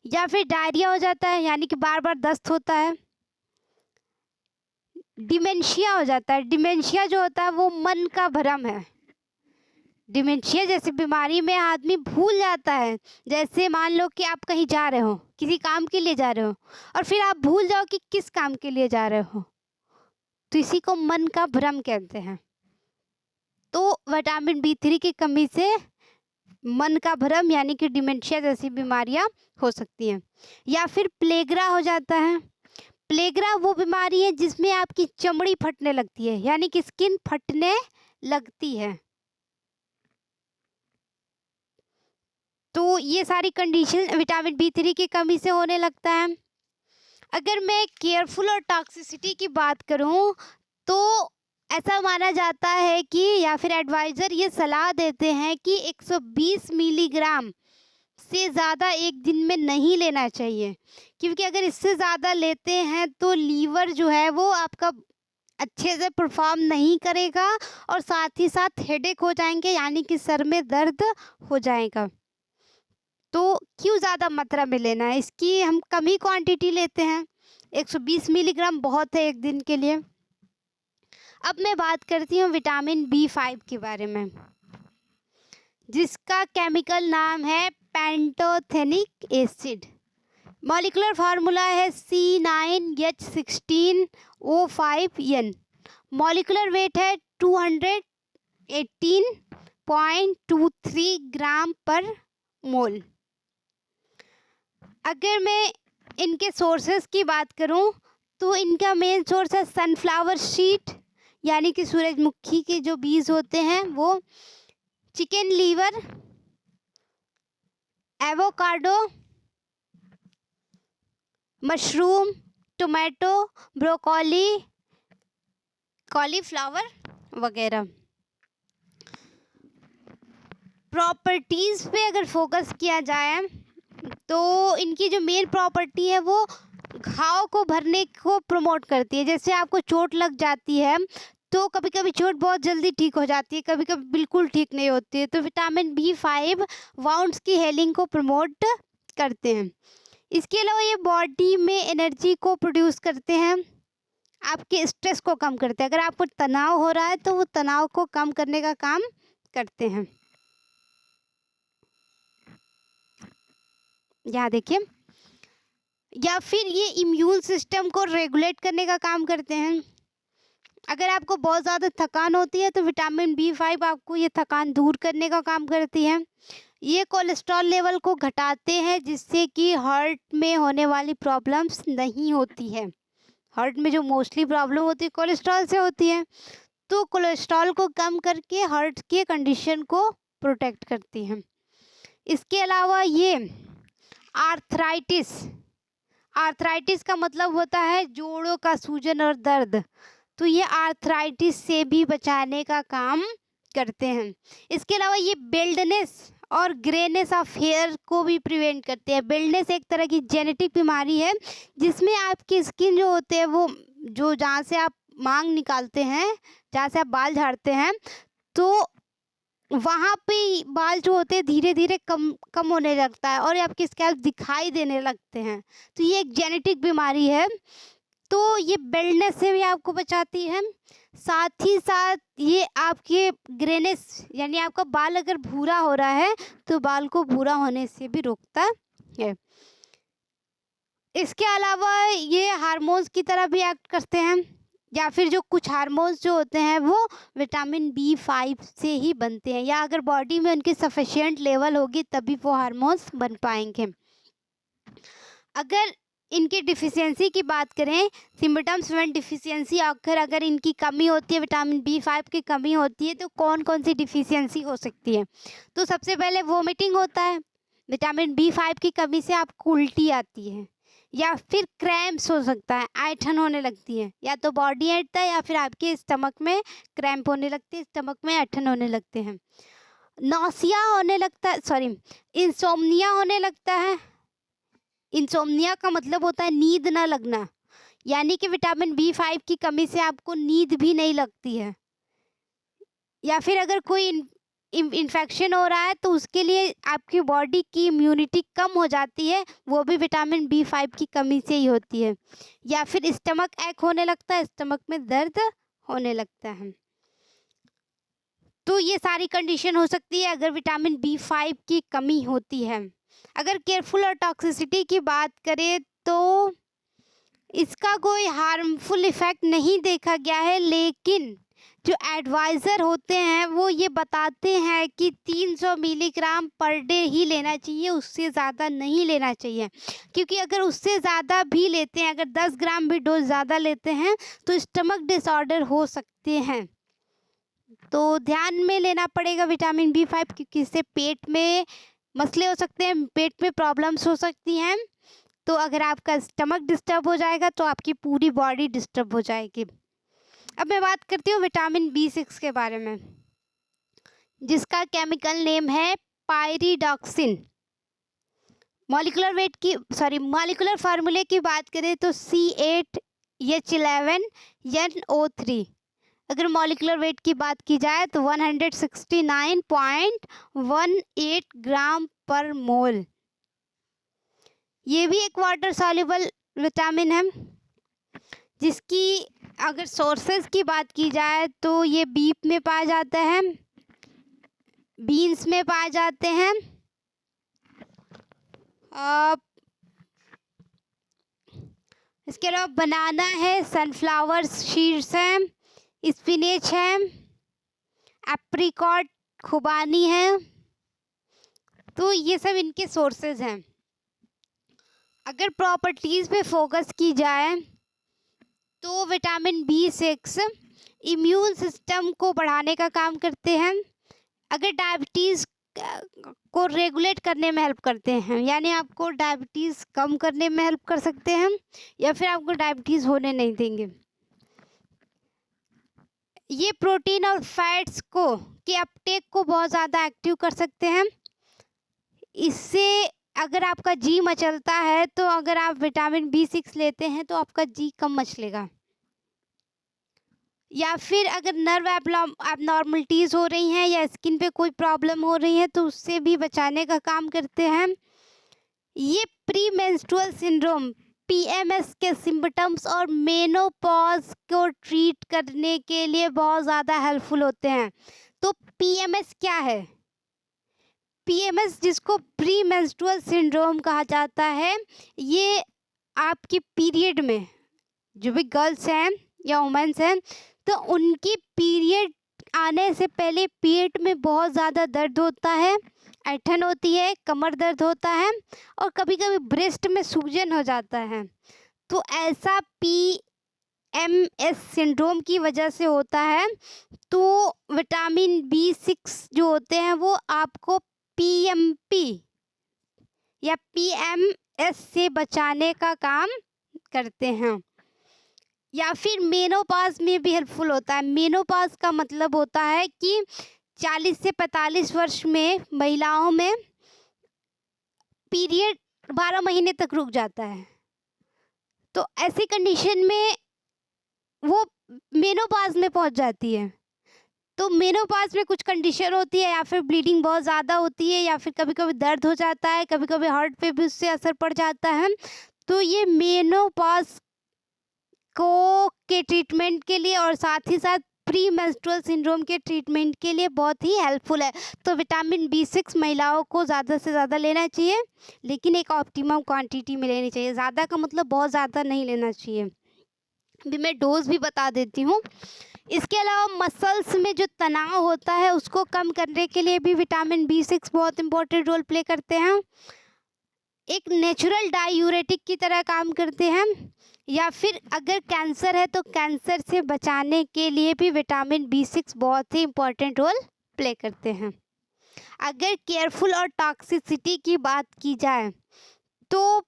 या फिर डायरिया हो जाता है, यानी कि बार बार दस्त होता है। डिमेंशिया हो जाता है। डिमेंशिया जो होता है वो मन का भ्रम है। डिमेंशिया जैसी बीमारी में आदमी भूल जाता है। जैसे मान लो कि आप कहीं जा रहे हो, किसी काम के लिए जा रहे हो, और फिर आप भूल जाओ कि किस काम के लिए जा रहे हो, तो इसी को मन का भ्रम कहते हैं। तो विटामिन B3 की कमी से मन का भ्रम यानी कि डिमेंशिया जैसी बीमारियां हो सकती हैं। या फिर प्लेग्रा हो जाता है। प्लेग्रा वो बीमारी है जिसमें आपकी चमड़ी फटने लगती है, यानी कि स्किन फटने लगती है। तो ये सारी कंडीशन विटामिन B3 की कमी से होने लगता है। अगर मैं केयरफुल और टॉक्सिसिटी की बात करूं तो ऐसा माना जाता है कि, या फिर एडवाइज़र ये सलाह देते हैं कि 120 मिलीग्राम से ज़्यादा एक दिन में नहीं लेना चाहिए, क्योंकि अगर इससे ज़्यादा लेते हैं तो लीवर जो है वो आपका अच्छे से परफॉर्म नहीं करेगा और साथ ही साथ हेडेक हो जाएंगे, यानी कि सर में दर्द हो जाएगा। तो क्यों ज़्यादा मात्रा में लेना है, इसकी हम कम ही क्वांटिटी लेते हैं। 120 मिलीग्राम बहुत है एक दिन के लिए। अब मैं बात करती हूँ विटामिन B5 के बारे में, जिसका केमिकल नाम है पैंटोथेनिक एसिड। मॉलिक्यूलर फार्मूला है C9H16O5N। मॉलिक्यूलर वेट है 218.23 ग्राम पर मोल। अगर मैं इनके सोर्सेस की बात करूं तो इनका मेन सोर्स है सनफ्लावर सीड, यानी कि सूरजमुखी के जो बीज होते हैं वो, chicken liver, avocado, mushroom, tomato, broccoli, cauliflower वगैरह। प्रॉपर्टीज़ पे अगर फोकस किया जाए तो इनकी जो मेन प्रॉपर्टी है वो घाव को भरने को प्रमोट करती है। जैसे आपको चोट लग जाती है तो कभी कभी चोट बहुत जल्दी ठीक हो जाती है, कभी कभी बिल्कुल ठीक नहीं होती है। तो विटामिन B5 वाउंड्स की हेलिंग को प्रमोट करते हैं। इसके अलावा ये बॉडी में एनर्जी को प्रोड्यूस करते हैं, आपके स्ट्रेस को कम करते हैं। अगर आपको तनाव हो रहा है तो वो तनाव को कम करने का काम करते हैं। यहाँ देखिए, या फिर ये इम्यून सिस्टम को रेगुलेट करने का काम करते हैं। अगर आपको बहुत ज़्यादा थकान होती है तो विटामिन B5 आपको ये थकान दूर करने का काम करती है। ये कोलेस्ट्रॉल लेवल को घटाते हैं, जिससे कि हार्ट में होने वाली प्रॉब्लम्स नहीं होती है। हार्ट में जो मोस्टली प्रॉब्लम होती है कोलेस्ट्रॉल से होती है, तो कोलेस्ट्रॉल को कम करके हार्ट के कंडीशन को प्रोटेक्ट करती है। इसके अलावा ये आर्थराइटिस का मतलब होता है जोड़ों का सूजन और दर्द, तो ये आर्थराइटिस से भी बचाने का काम करते हैं। इसके अलावा ये बेल्डनेस और ग्रेनेस ऑफ हेयर को भी प्रिवेंट करते हैं। बेल्डनेस एक तरह की जेनेटिक बीमारी है, जिसमें आपकी स्किन जो होते हैं वो जो जहाँ से आप मांग निकालते हैं, जहाँ से आप बाल झाड़ते हैं, तो वहाँ पे बाल जो होते हैं धीरे धीरे कम होने लगता है और आपके स्कैल्प दिखाई देने लगते हैं। तो ये एक जेनेटिक बीमारी है, तो ये बेल्डनेस से भी आपको बचाती है। साथ ही साथ ये आपके ग्रेनेस यानी आपका बाल अगर भूरा हो रहा है तो बाल को भूरा होने से भी रोकता है। इसके अलावा ये हार्मोन्स की तरह भी एक्ट करते हैं, या फिर जो कुछ हार्मोन्स जो होते हैं वो विटामिन B5 से ही बनते हैं, या अगर बॉडी में उनकी सफिशिएंट लेवल होगी तभी वो हार्मोन्स बन पाएंगे। अगर इनकी डिफिशियंसी की बात करें, सिम्टम्स व्हेन डिफिशियंसी ऑकर, अगर इनकी कमी होती है, विटामिन B5 की कमी होती है, तो कौन कौन सी डिफिशियंसी हो सकती है। तो सबसे पहले वोमिटिंग होता है, विटामिन B5 की कमी से आपको उल्टी आती है, या फिर क्रैम्प्स हो सकता है, ऐंठन होने लगती है, या तो बॉडी ऐंठता है या फिर आपके स्टमक में क्रैम्प होने लगती है, स्टमक में ऐंठन होने लगते हैं। नौसिया होने लगता है, सॉरी, इंसोम्निया होने लगता है। इंसोम्निया का मतलब होता है नींद ना लगना, यानी कि विटामिन B5 की कमी से आपको नींद भी नहीं लगती है। या फिर अगर कोई इन्फेक्शन हो रहा है तो उसके लिए आपकी बॉडी की इम्यूनिटी कम हो जाती है, वो भी विटामिन B5 की कमी से ही होती है। या फिर स्टमक एक होने लगता है, स्टमक में दर्द होने लगता है। तो ये सारी कंडीशन हो सकती है अगर विटामिन B5 की कमी होती है। अगर केयरफुल और टॉक्सिसिटी की बात करें तो इसका कोई हार्मफुल इफ़ेक्ट नहीं देखा गया है, लेकिन जो एडवाइज़र होते हैं वो ये बताते हैं कि 300 मिलीग्राम पर डे ही लेना चाहिए, उससे ज़्यादा नहीं लेना चाहिए। क्योंकि अगर उससे ज़्यादा भी लेते हैं, अगर 10 ग्राम भी डोज ज़्यादा लेते हैं तो स्टमक डिसऑर्डर हो सकते हैं। तो ध्यान में लेना पड़ेगा विटामिन B5, क्योंकि इससे पेट में मसले हो सकते हैं, पेट में प्रॉब्लम्स हो सकती हैं। तो अगर आपका स्टमक डिस्टर्ब हो जाएगा तो आपकी पूरी बॉडी डिस्टर्ब हो जाएगी। अब मैं बात करती हूँ विटामिन B6 के बारे में, जिसका केमिकल नेम है पायरिडॉक्सिन। मॉलिक्यूलर फार्मूले की बात करें तो C8H11NO3। अगर मॉलिक्यूलर वेट की बात की जाए तो 169.18 ग्राम पर मोल। ये भी एक वाटर सॉल्युबल विटामिन है, जिसकी अगर सोर्सेज की बात की जाए तो ये बीफ में पाया जाता है, बीन्स में पाए जाते हैं, इसके अलावा बनाना है, सनफ्लावर सीड्स हैं, स्पिनेच है, एप्रिकॉट खुबानी है। तो ये सब इनके सोर्सेज हैं। अगर प्रॉपर्टीज़ पे फोकस की जाए तो विटामिन B6 इम्यून सिस्टम को बढ़ाने का काम करते हैं। अगर डायबिटीज़ को रेगुलेट करने में हेल्प करते हैं, यानी आपको डायबिटीज़ कम करने में हेल्प कर सकते हैं, या फिर आपको डायबिटीज़ होने नहीं देंगे। ये प्रोटीन और फैट्स को के अपटेक को बहुत ज़्यादा एक्टिव कर सकते हैं। इससे अगर आपका जी मचलता है तो अगर आप विटामिन B6 लेते हैं तो आपका जी कम मचलेगा। या फिर अगर नर्व एबनॉर्मलिटीज़ हो रही हैं या स्किन पे कोई प्रॉब्लम हो रही है तो उससे भी बचाने का काम करते हैं। ये प्री मेंस्ट्रुअल सिंड्रोम पीएमएस के सिम्पटम्स और मेनोपॉज को ट्रीट करने के लिए बहुत ज़्यादा हेल्पफुल होते हैं। तो पीएमएस क्या है? पीएमएस, जिसको प्री मेंस्ट्रुअल सिंड्रोम कहा जाता है, ये आपकी पीरियड में जो भी गर्ल्स हैं या वुमेन्स हैं तो उनकी पीरियड आने से पहले पेट में बहुत ज़्यादा दर्द होता है, ऐंठन होती है, कमर दर्द होता है और कभी कभी ब्रेस्ट में सूजन हो जाता है। तो ऐसा पीएमएस सिंड्रोम की वजह से होता है। तो विटामिन बी6 जो होते हैं वो आपको पीएमपी या पीएमएस से बचाने का काम करते हैं। या फिर मेनोपॉज में भी हेल्पफुल होता है। मेनोपॉज का मतलब होता है कि 40 से 45 वर्ष में महिलाओं में पीरियड 12 महीने तक रुक जाता है। तो ऐसी कंडीशन में वो मेनोपॉज में पहुंच जाती है। तो मेनोपॉज में कुछ कंडीशन होती है, या फिर ब्लीडिंग बहुत ज़्यादा होती है, या फिर कभी कभी दर्द हो जाता है, कभी कभी हार्ट पे भी उससे असर पड़ जाता है। तो ये मेनोपॉज को के ट्रीटमेंट के लिए और साथ ही साथ प्री मेंस्ट्रुअल सिंड्रोम के ट्रीटमेंट के लिए बहुत ही हेल्पफुल है। तो विटामिन बी6 महिलाओं को ज़्यादा से ज़्यादा लेना चाहिए, लेकिन एक ऑप्टिमम क्वांटिटी में लेनी चाहिए। ज़्यादा का मतलब बहुत ज़्यादा नहीं लेना चाहिए। अभी मैं डोज भी बता देती हूँ। इसके अलावा मसल्स में जो तनाव होता है उसको कम करने के लिए भी विटामिन बी6 बहुत इंपॉर्टेंट रोल प्ले करते हैं। एक नेचुरल डायूरेटिक की तरह काम करते हैं। या फिर अगर कैंसर है तो कैंसर से बचाने के लिए भी विटामिन बी6 बहुत ही इम्पोर्टेंट रोल प्ले करते हैं। अगर केयरफुल और टॉक्सिसिटी की बात की जाए तो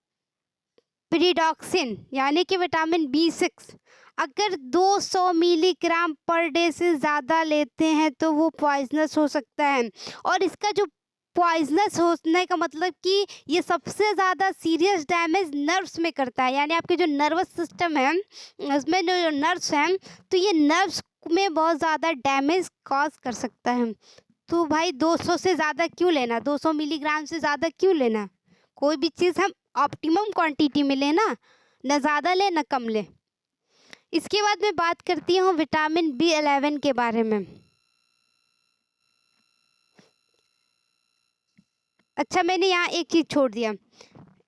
पिरिडॉक्सिन यानी कि विटामिन बी6 अगर 200 मिलीग्राम पर डे से ज़्यादा लेते हैं तो वो पॉइजनस हो सकता है। और इसका जो पॉइजनस होने का मतलब कि ये सबसे ज़्यादा सीरियस डैमेज नर्व्स में करता है, यानी आपके जो नर्वस सिस्टम है उसमें जो नर्व्स हैं तो ये नर्व्स में बहुत ज़्यादा डैमेज कॉज कर सकता है। तो भाई 200 से ज़्यादा क्यों लेना, 200 मिलीग्राम से ज़्यादा क्यों लेना? कोई भी चीज़ हम ऑप्टिमम क्वांटिटी में लेना, ना ज़्यादा ले ना कम ले। इसके बाद मैं बात करती हूँ विटामिन बी11 के बारे में। अच्छा, मैंने यहाँ एक चीज़ छोड़ दिया।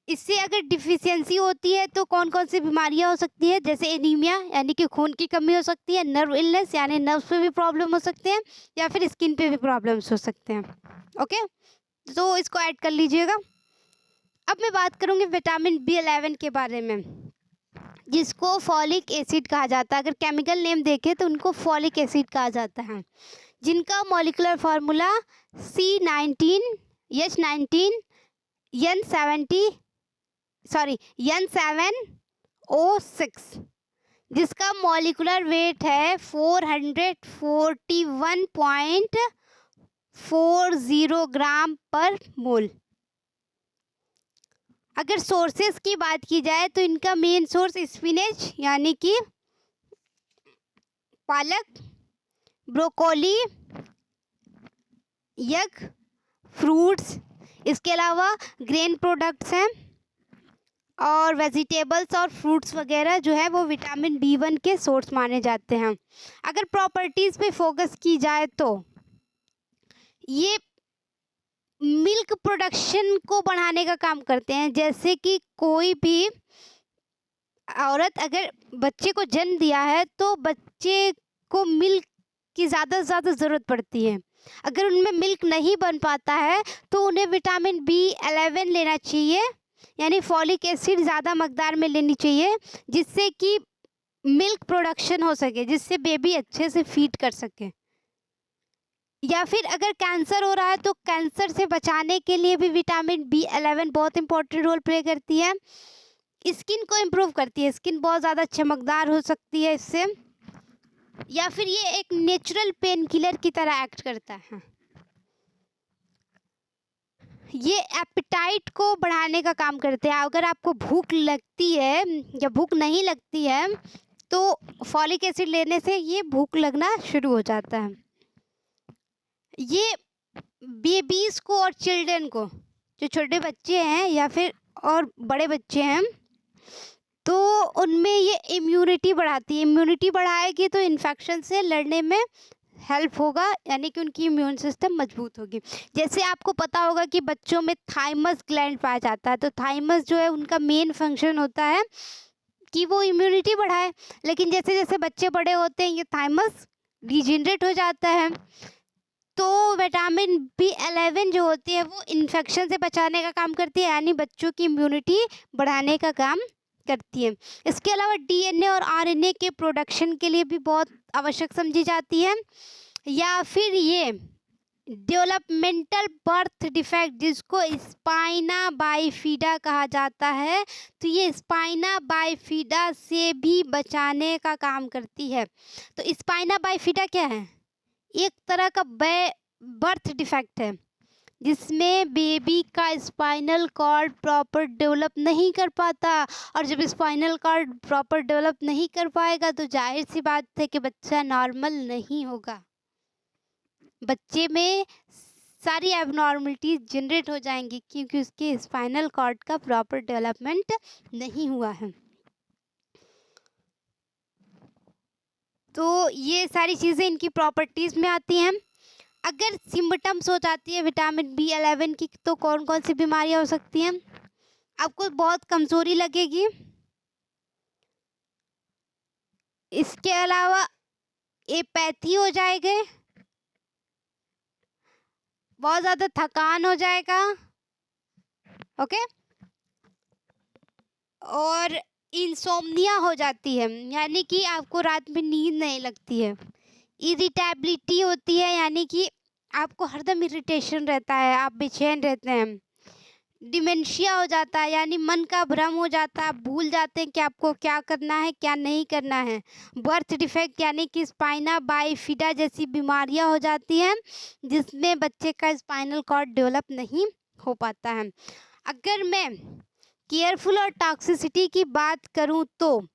इससे अगर डिफिशियंसी होती है तो कौन कौन सी बीमारियाँ हो सकती है, जैसे एनीमिया यानी कि खून की कमी हो सकती है, नर्व इलनेस यानी नर्व्स पे भी प्रॉब्लम हो सकते हैं, या फिर स्किन पे भी प्रॉब्लम्स हो सकते हैं। ओके, तो इसको ऐड कर लीजिएगा। अब मैं बात करूँगी विटामिन बी11 के बारे में, जिसको फॉलिक एसिड कहा जाता है। अगर केमिकल नेम देखें तो उनको फॉलिक एसिड कहा जाता है, जिनका मॉलिक्यूलर फार्मूला N7O6, जिसका मॉलिक्यूलर वेट है 441.40 ग्राम पर मोल। अगर सोर्सेस की बात की जाए तो इनका मेन सोर्स स्पिनच यानी कि पालक, ब्रोकोली, एग, फ्रूट्स, इसके अलावा ग्रेन प्रोडक्ट्स हैं और वेजिटेबल्स और फ्रूट्स वगैरह जो है वो विटामिन बी1 के सोर्स माने जाते हैं। अगर प्रॉपर्टीज़ पे फोकस की जाए तो ये मिल्क प्रोडक्शन को बढ़ाने का काम करते हैं। जैसे कि कोई भी औरत अगर बच्चे को जन्म दिया है तो बच्चे को मिल्क की ज़्यादा से ज़्यादा ज़रूरत पड़ती है। अगर उनमें मिल्क नहीं बन पाता है तो उन्हें विटामिन बी11 लेना चाहिए, यानी फॉलिक एसिड ज़्यादा मकदार में लेनी चाहिए, जिससे कि मिल्क प्रोडक्शन हो सके, जिससे बेबी अच्छे से फीड कर सके। या फिर अगर कैंसर हो रहा है तो कैंसर से बचाने के लिए भी विटामिन बी11 बहुत इंपॉर्टेंट रोल प्ले करती है। स्किन को इम्प्रूव करती है, स्किन बहुत ज़्यादा चमकदार हो सकती है इससे। या फिर ये एक नेचुरल पेन किलर की तरह एक्ट करता है। ये एपेटाइट को बढ़ाने का काम करते हैं। अगर आपको भूख लगती है या भूख नहीं लगती है तो फॉलिक एसिड लेने से ये भूख लगना शुरू हो जाता है। ये बेबीज़ को और चिल्ड्रन को, जो छोटे बच्चे हैं या फिर और बड़े बच्चे हैं, तो उनमें ये इम्यूनिटी बढ़ाती है। इम्यूनिटी बढ़ाएगी तो इन्फेक्शन से लड़ने में हेल्प होगा, यानी कि उनकी इम्यून सिस्टम मजबूत होगी। जैसे आपको पता होगा कि बच्चों में थाइमस ग्लैंड पाया जाता है, तो थाइमस जो है उनका मेन फंक्शन होता है कि वो इम्यूनिटी बढ़ाए। लेकिन जैसे जैसे बच्चे बड़े होते हैं ये थाइमस डिजेनरेट हो जाता है। तो विटामिन B11 जो होती है वो इन्फेक्शन से बचाने का काम करती है, यानी बच्चों की इम्यूनिटी बढ़ाने का काम करती है। इसके अलावा DNA और RNA के प्रोडक्शन के लिए भी बहुत आवश्यक समझी जाती है। या फिर ये डेवलपमेंटल बर्थ डिफेक्ट, जिसको स्पाइना बाइफिडा कहा जाता है, तो ये स्पाइना बाइफिडा से भी बचाने का काम करती है। तो स्पाइना बाइफिडा क्या है? एक तरह का बर्थ डिफेक्ट है जिसमें बेबी का स्पाइनल कॉर्ड प्रॉपर डेवलप नहीं कर पाता, और जब स्पाइनल कॉर्ड प्रॉपर डेवलप नहीं कर पाएगा तो जाहिर सी बात है कि बच्चा नॉर्मल नहीं होगा। बच्चे में सारी एबनॉर्मलिटीज जनरेट हो जाएंगी क्योंकि उसके स्पाइनल कॉर्ड का प्रॉपर डेवलपमेंट नहीं हुआ है। तो ये सारी चीज़ें इनकी प्रॉपर्टीज़ में आती हैं। अगर सिम्पटम्स हो जाती है विटामिन B11 की, तो कौन कौन सी बीमारियां हो सकती हैं? आपको बहुत कमज़ोरी लगेगी, इसके अलावा एपैथी हो जाएगी, बहुत ज़्यादा थकान हो जाएगा, ओके, और इंसोम्निया हो जाती है, यानी कि आपको रात में नींद नहीं लगती है। इरिटेबिलिटी होती है, यानी कि आपको हरदम इरिटेशन रहता है, आप बेचैन रहते हैं। डिमेंशिया हो जाता है, यानी मन का भ्रम हो जाता है, आप भूल जाते हैं कि आपको क्या करना है क्या नहीं करना है। बर्थ डिफेक्ट, यानी कि स्पाइना बाइफिडा जैसी बीमारियां हो जाती हैं जिसमें बच्चे का स्पाइनल कॉर्ड डेवलप नहीं हो पाता है। अगर मैं केयरफुल और टॉक्सिसिटी की बात करूं तो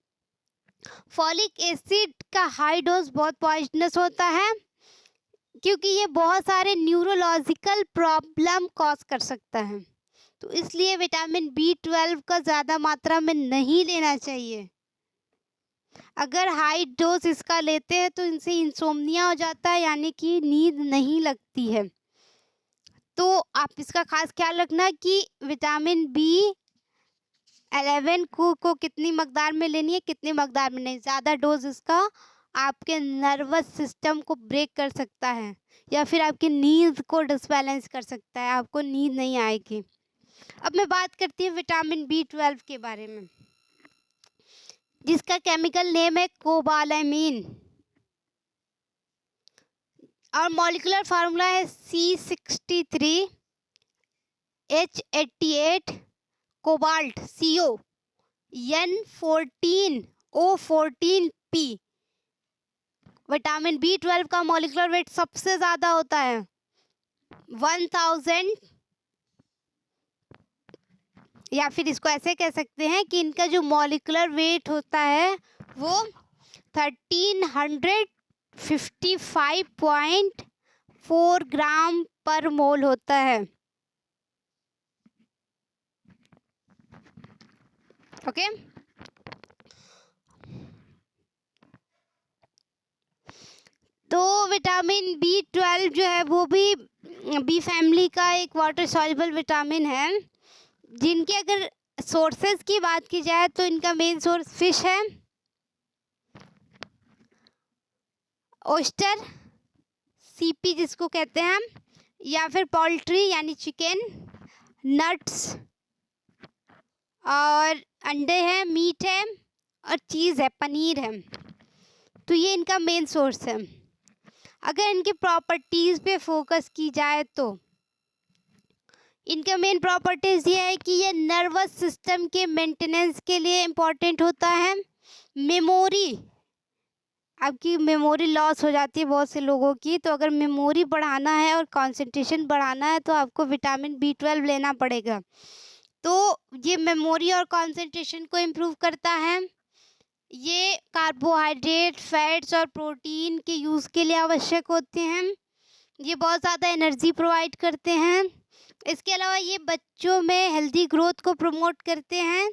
फॉलिक एसिड का हाई डोज बहुत पॉइजनस होता है क्योंकि ये बहुत सारे न्यूरोलॉजिकल प्रॉब्लम कॉज कर सकता है। तो इसलिए विटामिन B12 का ज़्यादा मात्रा में नहीं लेना चाहिए। अगर हाई डोज इसका लेते हैं तो इनसे इंसोम्निया हो जाता है, यानी कि नींद नहीं लगती है। तो आप इसका खास ख्याल रखना कि विटामिन B11 को कितनी मकदार में लेनी है, कितनी मकदार में नहीं। ज़्यादा डोज इसका आपके नर्वस सिस्टम को ब्रेक कर सकता है या फिर आपकी नींद को डिसबैलेंस कर सकता है, आपको नींद नहीं आएगी। अब मैं बात करती हूँ विटामिन B12 के बारे में, जिसका केमिकल नेम है कोबालामीन और मॉलिक्यूलर फार्मूला है C63H88 cobalt CO N14O14P। Vitamin B12 का मॉलिक्यूलर वेट सबसे ज़्यादा होता है 1000, या फिर इसको ऐसे कह सकते हैं कि इनका जो मॉलिक्यूलर वेट होता है वो 1355.4 ग्राम पर मोल होता है, ओके। तो विटामिन B12 जो है वो भी बी फैमिली का एक वाटर सॉल्युबल विटामिन है, जिनके अगर सोर्सेज की बात की जाए तो इनका मेन सोर्स फिश है, ओस्टर सीपी जिसको कहते हैं हम, या फिर पोल्ट्री यानी चिकन, नट्स और अंडे हैं, मीट है और चीज़ है, पनीर है। तो ये इनका मेन सोर्स है। अगर इनकी प्रॉपर्टीज़ पे फोकस की जाए तो इनका मेन प्रॉपर्टीज़ ये है कि ये नर्वस सिस्टम के मेंटेनेंस के लिए इम्पॉर्टेंट होता है। मेमोरी, आपकी मेमोरी लॉस हो जाती है बहुत से लोगों की, तो अगर मेमोरी बढ़ाना है और कंसंट्रेशन बढ़ाना है तो आपको विटामिन B12 लेना पड़ेगा। तो ये मेमोरी और कंसंट्रेशन को इम्प्रूव करता है, ये कार्बोहाइड्रेट, फैट्स और प्रोटीन के यूज़ के लिए आवश्यक होते हैं। ये बहुत ज़्यादा एनर्जी प्रोवाइड करते हैं। इसके अलावा ये बच्चों में हेल्दी ग्रोथ को प्रमोट करते हैं,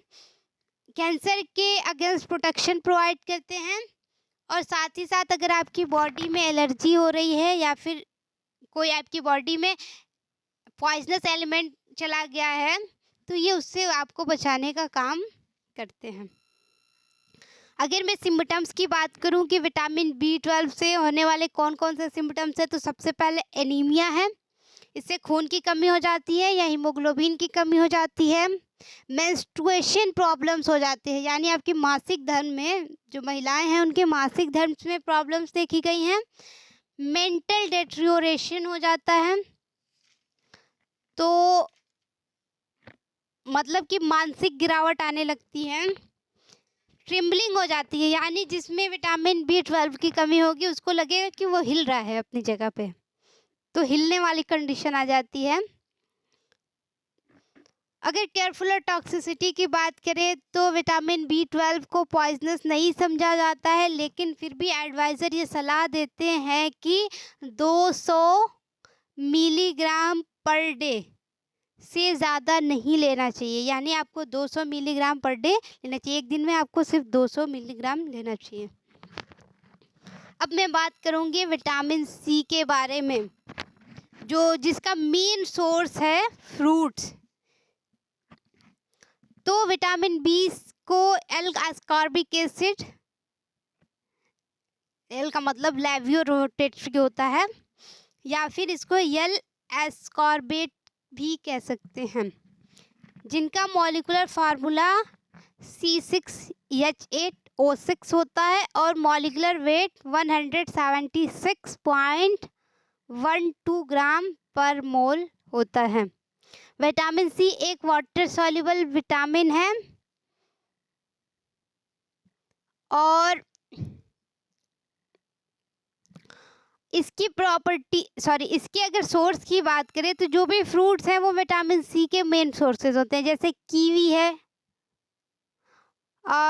कैंसर के अगेंस्ट प्रोटेक्शन प्रोवाइड करते हैं, और साथ ही साथ अगर आपकी बॉडी में एलर्जी हो रही है या फिर कोई आपकी बॉडी में पॉइजनस एलिमेंट चला गया है तो ये उससे आपको बचाने का काम करते हैं। अगर मैं सिम्पटम्स की बात करूं कि विटामिन B12 से होने वाले कौन कौन से सिम्पटम्स हैं, तो सबसे पहले एनीमिया है। इससे खून की कमी हो जाती है या हीमोग्लोबिन की कमी हो जाती है। मेंस्ट्रुएशन प्रॉब्लम्स हो जाते हैं, यानी आपकी मासिक धर्म में जो महिलाएं हैं उनके मासिक धर्म में प्रॉब्लम्स देखी गई हैं। मेंटल डेट्रियोरेशन हो जाता है, तो मतलब कि मानसिक गिरावट आने लगती है। ट्रिम्बलिंग हो जाती है, यानी जिसमें विटामिन B12 की कमी होगी उसको लगेगा कि वो हिल रहा है अपनी जगह पे, तो हिलने वाली कंडीशन आ जाती है। अगर केयरफुल और टॉक्सिसिटी की बात करें तो विटामिन B12 को पॉइजनस नहीं समझा जाता है, लेकिन फिर भी एडवाइज़र ये सलाह देते हैं कि 200 मिलीग्राम पर डे से ज़्यादा नहीं लेना चाहिए। यानी आपको 200 मिलीग्राम पर डे लेना चाहिए। एक दिन में आपको सिर्फ 200 मिलीग्राम लेना चाहिए। अब मैं बात करूँगी विटामिन C के बारे में, जिसका मेन सोर्स है फ्रूट्स। तो विटामिन B को एल एस्कॉर्बिक एसिड, एल का मतलब लेवियोरोटेट्री होता है, या फिर इसको एल एस्कॉर्बेट भी कह सकते हैं, जिनका मॉलिक्यूलर फार्मूला C6H8O6 होता है और मॉलिक्यूलर वेट 176.12 ग्राम पर मोल होता है। विटामिन C एक वाटर सॉल्युबल विटामिन है और इसकी अगर सोर्स की बात करें तो जो भी फ्रूट्स हैं वो विटामिन C के मेन सोर्सेज होते हैं, जैसे कीवी है,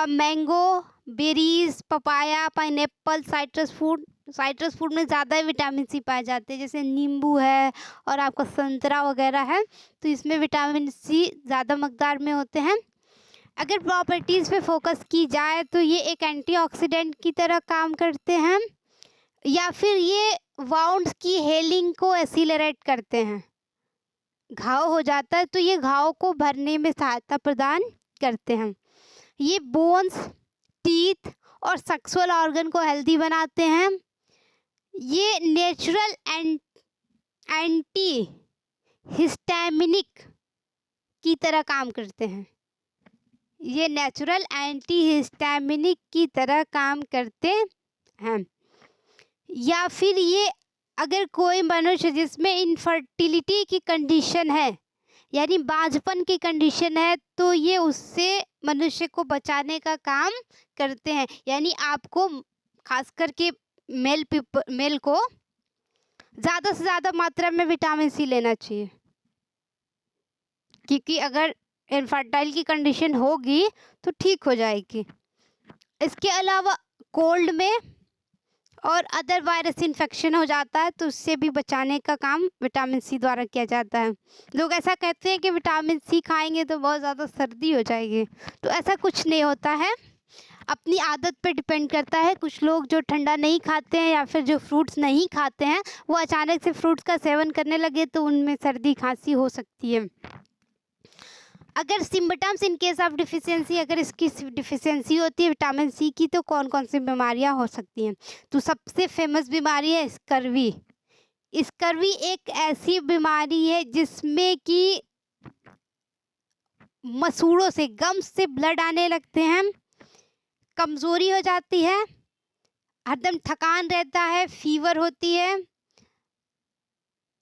mango, berries, papaya, pineapple, citrus food में ज़्यादा विटामिन C पाए जाते हैं, जैसे नींबू है और आपका संतरा वगैरह है, तो इसमें विटामिन C ज़्यादा मकदार में होते हैं। अगर प्रॉपर्टीज़ पे फोकस की जाए तो ये एक एंटीऑक्सीडेंट की तरह काम करते हैं, या फिर ये वाउंड्स की हेलिंग को एसिलरेट करते हैं। घाव हो जाता है तो ये घाव को भरने में सहायता प्रदान करते हैं। ये बोन्स, टीथ और सेक्सुअल ऑर्गन को हेल्दी बनाते हैं। ये नेचुरल एंटी हिस्टामिनिक की तरह काम करते हैं। ये नेचुरल एंटी हिस्टामिनिक की तरह काम करते हैं। या फिर ये अगर कोई मनुष्य जिसमें इनफर्टिलिटी की कंडीशन है, यानी बांझपन की कंडीशन है, तो ये उससे मनुष्य को बचाने का काम करते हैं। यानी आपको खास करके मेल को ज़्यादा से ज़्यादा मात्रा में विटामिन C लेना चाहिए, क्योंकि अगर इनफर्टाइल की कंडीशन होगी तो ठीक हो जाएगी। इसके अलावा कोल्ड में और अदर वायरस इन्फेक्शन हो जाता है तो उससे भी बचाने का काम विटामिन C द्वारा किया जाता है। लोग ऐसा कहते हैं कि विटामिन C खाएंगे तो बहुत ज़्यादा सर्दी हो जाएगी, तो ऐसा कुछ नहीं होता है, अपनी आदत पे डिपेंड करता है। कुछ लोग जो ठंडा नहीं खाते हैं या फिर जो फ्रूट्स नहीं खाते हैं वो अचानक से फ्रूट्स का सेवन करने लगे तो उनमें सर्दी खांसी हो सकती है। अगर symptoms in case of deficiency, अगर इसकी डिफिशियंसी होती है विटामिन C की, तो कौन कौन सी बीमारियां हो सकती हैं? तो सबसे फेमस बीमारी है स्कर्वी। स्कर्वी एक ऐसी बीमारी है जिसमें कि मसूड़ों से, गम्स से ब्लड आने लगते हैं, कमज़ोरी हो जाती है, हरदम थकान रहता है, फीवर होती है,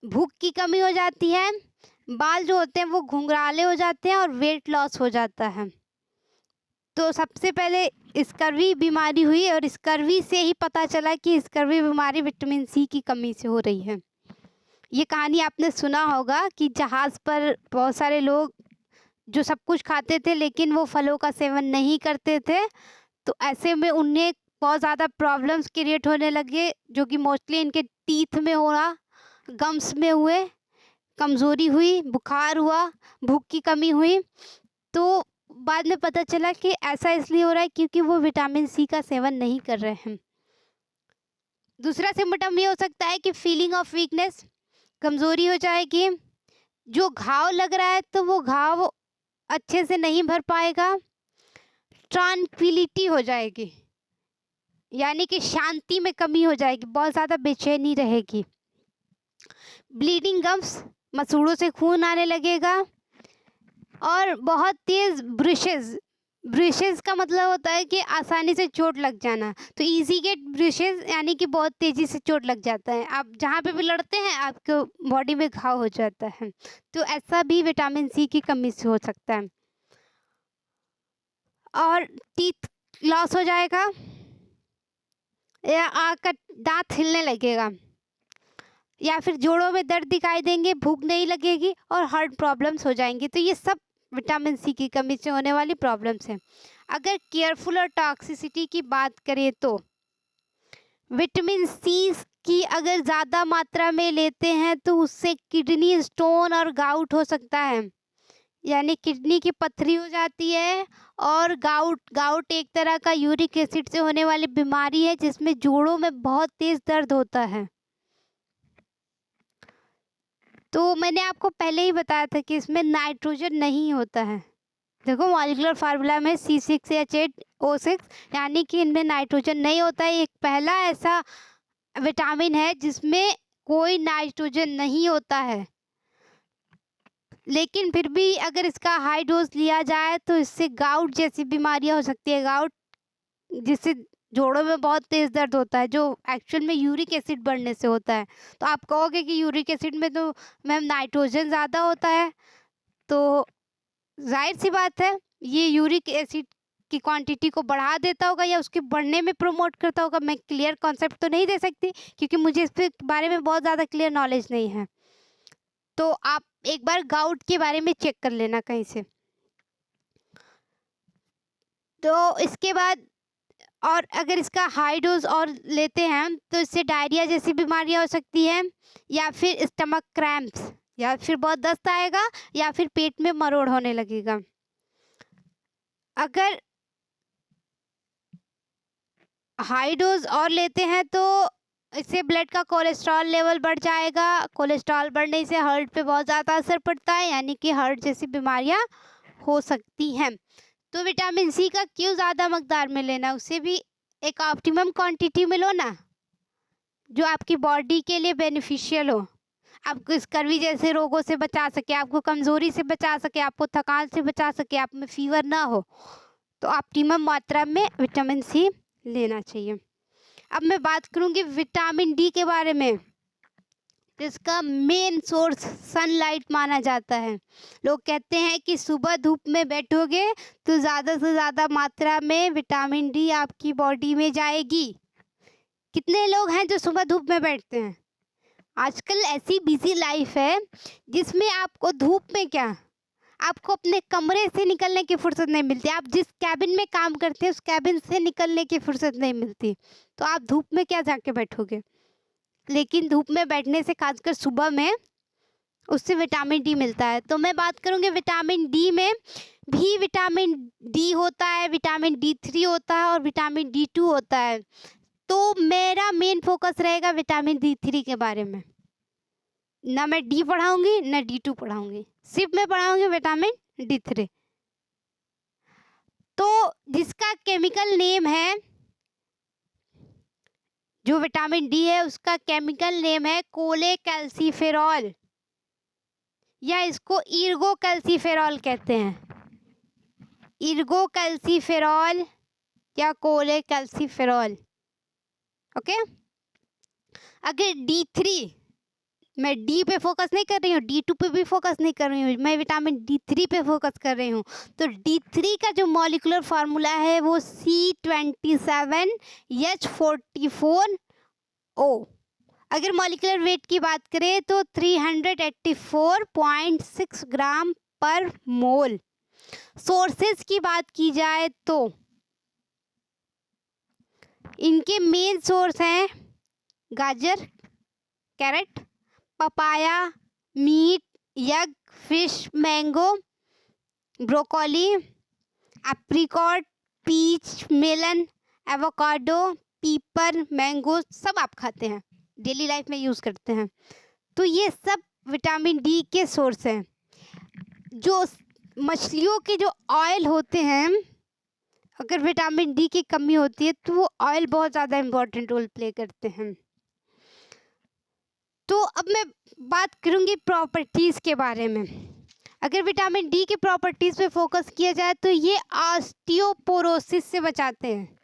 भूख की कमी हो जाती है, बाल जो होते हैं वो घुंघराले हो जाते हैं और वेट लॉस हो जाता है। तो सबसे पहले स्कर्वी बीमारी हुई और स्कर्वी से ही पता चला कि स्कर्वी बीमारी विटामिन C की कमी से हो रही है। ये कहानी आपने सुना होगा कि जहाज़ पर बहुत सारे लोग जो सब कुछ खाते थे लेकिन वो फलों का सेवन नहीं करते थे, तो ऐसे में उन्हें बहुत ज़्यादा प्रॉब्लम्स क्रिएट होने लगे, जो कि मोस्टली इनके टीथ में हो रहा, गम्स में हुए, कमज़ोरी हुई, बुखार हुआ, भूख की कमी हुई। तो बाद में पता चला कि ऐसा इसलिए हो रहा है क्योंकि वो विटामिन सी का सेवन नहीं कर रहे हैं। दूसरा सिम्पटम ये हो सकता है कि फीलिंग ऑफ वीकनेस, कमज़ोरी हो जाएगी। जो घाव लग रहा है तो वो घाव अच्छे से नहीं भर पाएगा। ट्रांक्विलिटी हो जाएगी, यानी कि शांति में कमी हो जाएगी, बहुत ज़्यादा बेचैनी रहेगी। ब्लीडिंग गम्स, मसूड़ों से खून आने लगेगा। और बहुत तेज़ ब्रुशेस, ब्रुशेस का मतलब होता है कि आसानी से चोट लग जाना। तो इजी गेट ब्रुशेस यानी कि बहुत तेज़ी से चोट लग जाता है, आप जहाँ पे भी लड़ते हैं आपके बॉडी में घाव हो जाता है। तो ऐसा भी विटामिन सी की कमी से हो सकता है। और टीथ लॉस हो जाएगा, या आँख का दांत हिलने लगेगा, या फिर जोड़ों में दर्द दिखाई देंगे, भूख नहीं लगेगी और हार्ट प्रॉब्लम्स हो जाएंगी। तो ये सब विटामिन सी की कमी से होने वाली प्रॉब्लम्स हैं। अगर केयरफुल और टॉक्सिसिटी की बात करें तो विटामिन सी की अगर ज़्यादा मात्रा में लेते हैं तो उससे किडनी स्टोन और गाउट हो सकता है, यानी किडनी की पथरी हो जाती है। और गाउट एक तरह का यूरिक एसिड से होने वाली बीमारी है जिसमें जोड़ों में बहुत तेज़ दर्द होता है। तो मैंने आपको पहले ही बताया था कि इसमें नाइट्रोजन नहीं होता है। देखो मॉलिक्यूलर फार्मूला में C6H8O6, यानी कि इनमें नाइट्रोजन नहीं होता है। एक पहला ऐसा विटामिन है जिसमें कोई नाइट्रोजन नहीं होता है, लेकिन फिर भी अगर इसका हाई डोज लिया जाए तो इससे गाउट जैसी बीमारियां हो सकती है। गाउट जिससे जोड़ों में बहुत तेज़ दर्द होता है, जो एक्चुअल में यूरिक एसिड बढ़ने से होता है। तो आप कहोगे कि यूरिक एसिड में तो मैम नाइट्रोजन ज़्यादा होता है, तो जाहिर सी बात है ये यूरिक एसिड की क्वांटिटी को बढ़ा देता होगा या उसके बढ़ने में प्रमोट करता होगा। मैं क्लियर कॉन्सेप्ट तो नहीं दे सकती क्योंकि मुझे इस पे बारे में बहुत ज़्यादा क्लियर नॉलेज नहीं है। तो आप एक बार गाउट के बारे में चेक कर लेना कहीं से। तो इसके बाद और अगर इसका हाई डोज और लेते हैं तो इससे डायरिया जैसी बीमारियां हो सकती हैं, या फिर स्टमक क्रैम्प्स, या फिर बहुत दस्त आएगा, या फिर पेट में मरोड़ होने लगेगा। अगर हाई डोज और लेते हैं तो इससे ब्लड का कोलेस्ट्रॉल लेवल बढ़ जाएगा। कोलेस्ट्रॉल बढ़ने से हार्ट पे बहुत ज़्यादा असर पड़ता है, यानी कि हार्ट जैसी बीमारियां हो सकती हैं। तो विटामिन सी का क्यों ज़्यादा मकदार में लेना, उसे भी एक ऑप्टिमम क्वांटिटी में लो ना, जो आपकी बॉडी के लिए बेनिफिशियल हो, आपको स्कर्वी जैसे रोगों से बचा सके, आपको कमज़ोरी से बचा सके, आपको थकान से बचा सके, आप में फीवर ना हो। तो ऑप्टिमम मात्रा में विटामिन सी लेना चाहिए। अब मैं बात करूँगी विटामिन डी के बारे में, जिसका मेन सोर्स सनलाइट माना जाता है। लोग कहते हैं कि सुबह धूप में बैठोगे तो ज़्यादा से ज़्यादा मात्रा में विटामिन डी आपकी बॉडी में जाएगी। कितने लोग हैं जो सुबह धूप में बैठते हैं? आजकल ऐसी बिजी लाइफ है जिसमें आपको धूप में क्या, आपको अपने कमरे से निकलने की फुर्सत नहीं मिलती। आप जिस कैबिन में काम करते हैं उस कैबिन से निकलने की फुर्सत नहीं मिलती, तो आप धूप में क्या जाके बैठोगे। लेकिन धूप में बैठने से खासकर सुबह में उससे विटामिन डी मिलता है। तो मैं बात करूँगी विटामिन डी में भी विटामिन डी होता है, विटामिन D3 होता है और विटामिन D2 होता है। तो मेरा मेन फोकस रहेगा विटामिन D3 के बारे में। ना मैं डी पढ़ाऊँगी ना D2 पढ़ाऊँगी, सिर्फ मैं पढ़ाऊँगी विटामिन D3। तो जिसका केमिकल नेम है, जो विटामिन डी है उसका केमिकल नेम है कोलेकैल्सिफेरॉल, या इसको इर्गोकैल्सिफेरॉल कहते हैं। इर्गोकैल्सिफेरॉल या कोलेकैल्सिफेरॉल। ओके, अगर D3, मैं डी पे फोकस नहीं कर रही हूँ, D2 पे भी फोकस नहीं कर रही हूँ, मैं विटामिन D3 पे फोकस कर रही हूँ। तो D3 का जो मॉलिक्यूलर फार्मूला है वो C27H44O। अगर मॉलिक्यूलर वेट की बात करें तो 384.6 ग्राम पर मोल। सोर्सेज की बात की जाए तो इनके मेन सोर्स हैं गाजर, carrot, papaya, meat, egg, fish, mango, broccoli, apricot, peach, melon, avocado, pepper, mango सब आप खाते हैं, डेली लाइफ में यूज़ करते हैं। तो ये सब विटामिन डी के सोर्स हैं। जो मछलियों के जो ऑयल होते हैं, अगर विटामिन डी की कमी होती है तो वो ऑयल बहुत ज़्यादा इम्पोर्टेंट रोल प्ले करते हैं। तो अब मैं बात करूँगी प्रॉपर्टीज़ के बारे में। अगर विटामिन डी की प्रॉपर्टीज़ पे फोकस किया जाए तो ये ऑस्टियोपोरोसिस से बचाते हैं।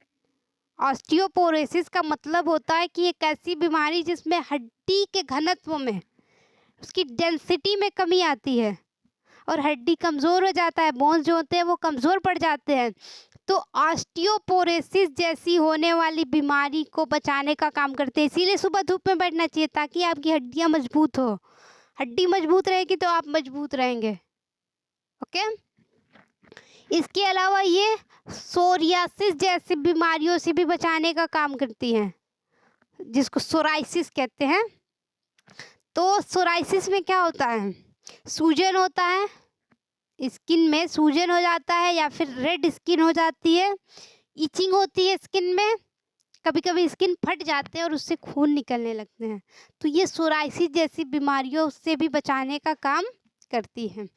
ऑस्टियोपोरोसिस का मतलब होता है कि एक ऐसी बीमारी जिसमें हड्डी के घनत्व में, उसकी डेंसिटी में कमी आती है और हड्डी कमज़ोर हो जाता है, बोन्स जो होते हैं वो कमज़ोर पड़ जाते हैं। तो ऑस्टियोपोरोसिस जैसी होने वाली बीमारी को बचाने का काम करते हैं। इसीलिए सुबह धूप में बैठना चाहिए ताकि आपकी हड्डियां मजबूत हो। हड्डी मजबूत रहेगी तो आप मजबूत रहेंगे। ओके। इसके अलावा ये सोरियासिस जैसी बीमारियों से भी बचाने का काम करती हैं, जिसको सोराइसिस कहते हैं। तो सोराइसिस में क्या होता है, सूजन होता है, स्किन में सूजन हो जाता है या फिर रेड स्किन हो जाती है, इचिंग होती है स्किन में, कभी कभी स्किन फट जाते हैं और उससे खून निकलने लगते हैं। तो ये सोराइसिस जैसी बीमारियों से भी बचाने का काम करती है।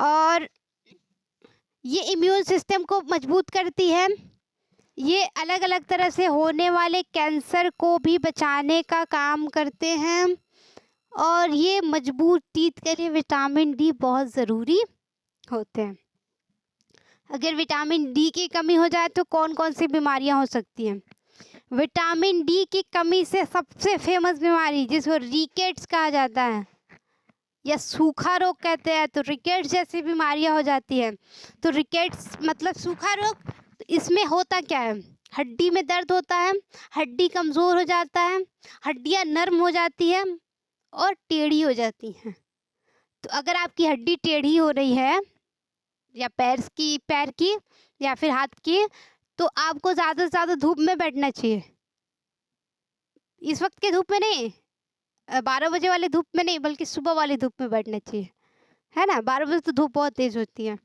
और ये इम्यून सिस्टम को मजबूत करती है। ये अलग अलग तरह से होने वाले कैंसर को भी बचाने का काम करते हैं। और ये मजबूत टीथ के लिए विटामिन डी बहुत ज़रूरी होते हैं। अगर विटामिन डी की कमी हो जाए तो कौन कौन सी बीमारियां हो सकती हैं। विटामिन डी की कमी से सबसे फेमस बीमारी जिसको रिकेट्स कहा जाता है या सूखा रोग कहते हैं, तो रिकेट्स जैसी बीमारियां हो जाती हैं। तो रिकेट्स मतलब सूखा रोग, तो इसमें होता क्या है, हड्डी में दर्द होता है, हड्डी कमज़ोर हो जाता है, हड्डियां नर्म हो जाती है और टेढ़ी हो जाती हैं। तो अगर आपकी हड्डी टेढ़ी हो रही है या पैर की या फिर हाथ की, तो आपको ज़्यादा से ज़्यादा धूप में बैठना चाहिए। इस वक्त के धूप में नहीं, 12 बजे वाली धूप में नहीं, बल्कि सुबह वाली धूप में बैठना चाहिए, है ना। 12 बजे तो धूप बहुत तेज़ होती है,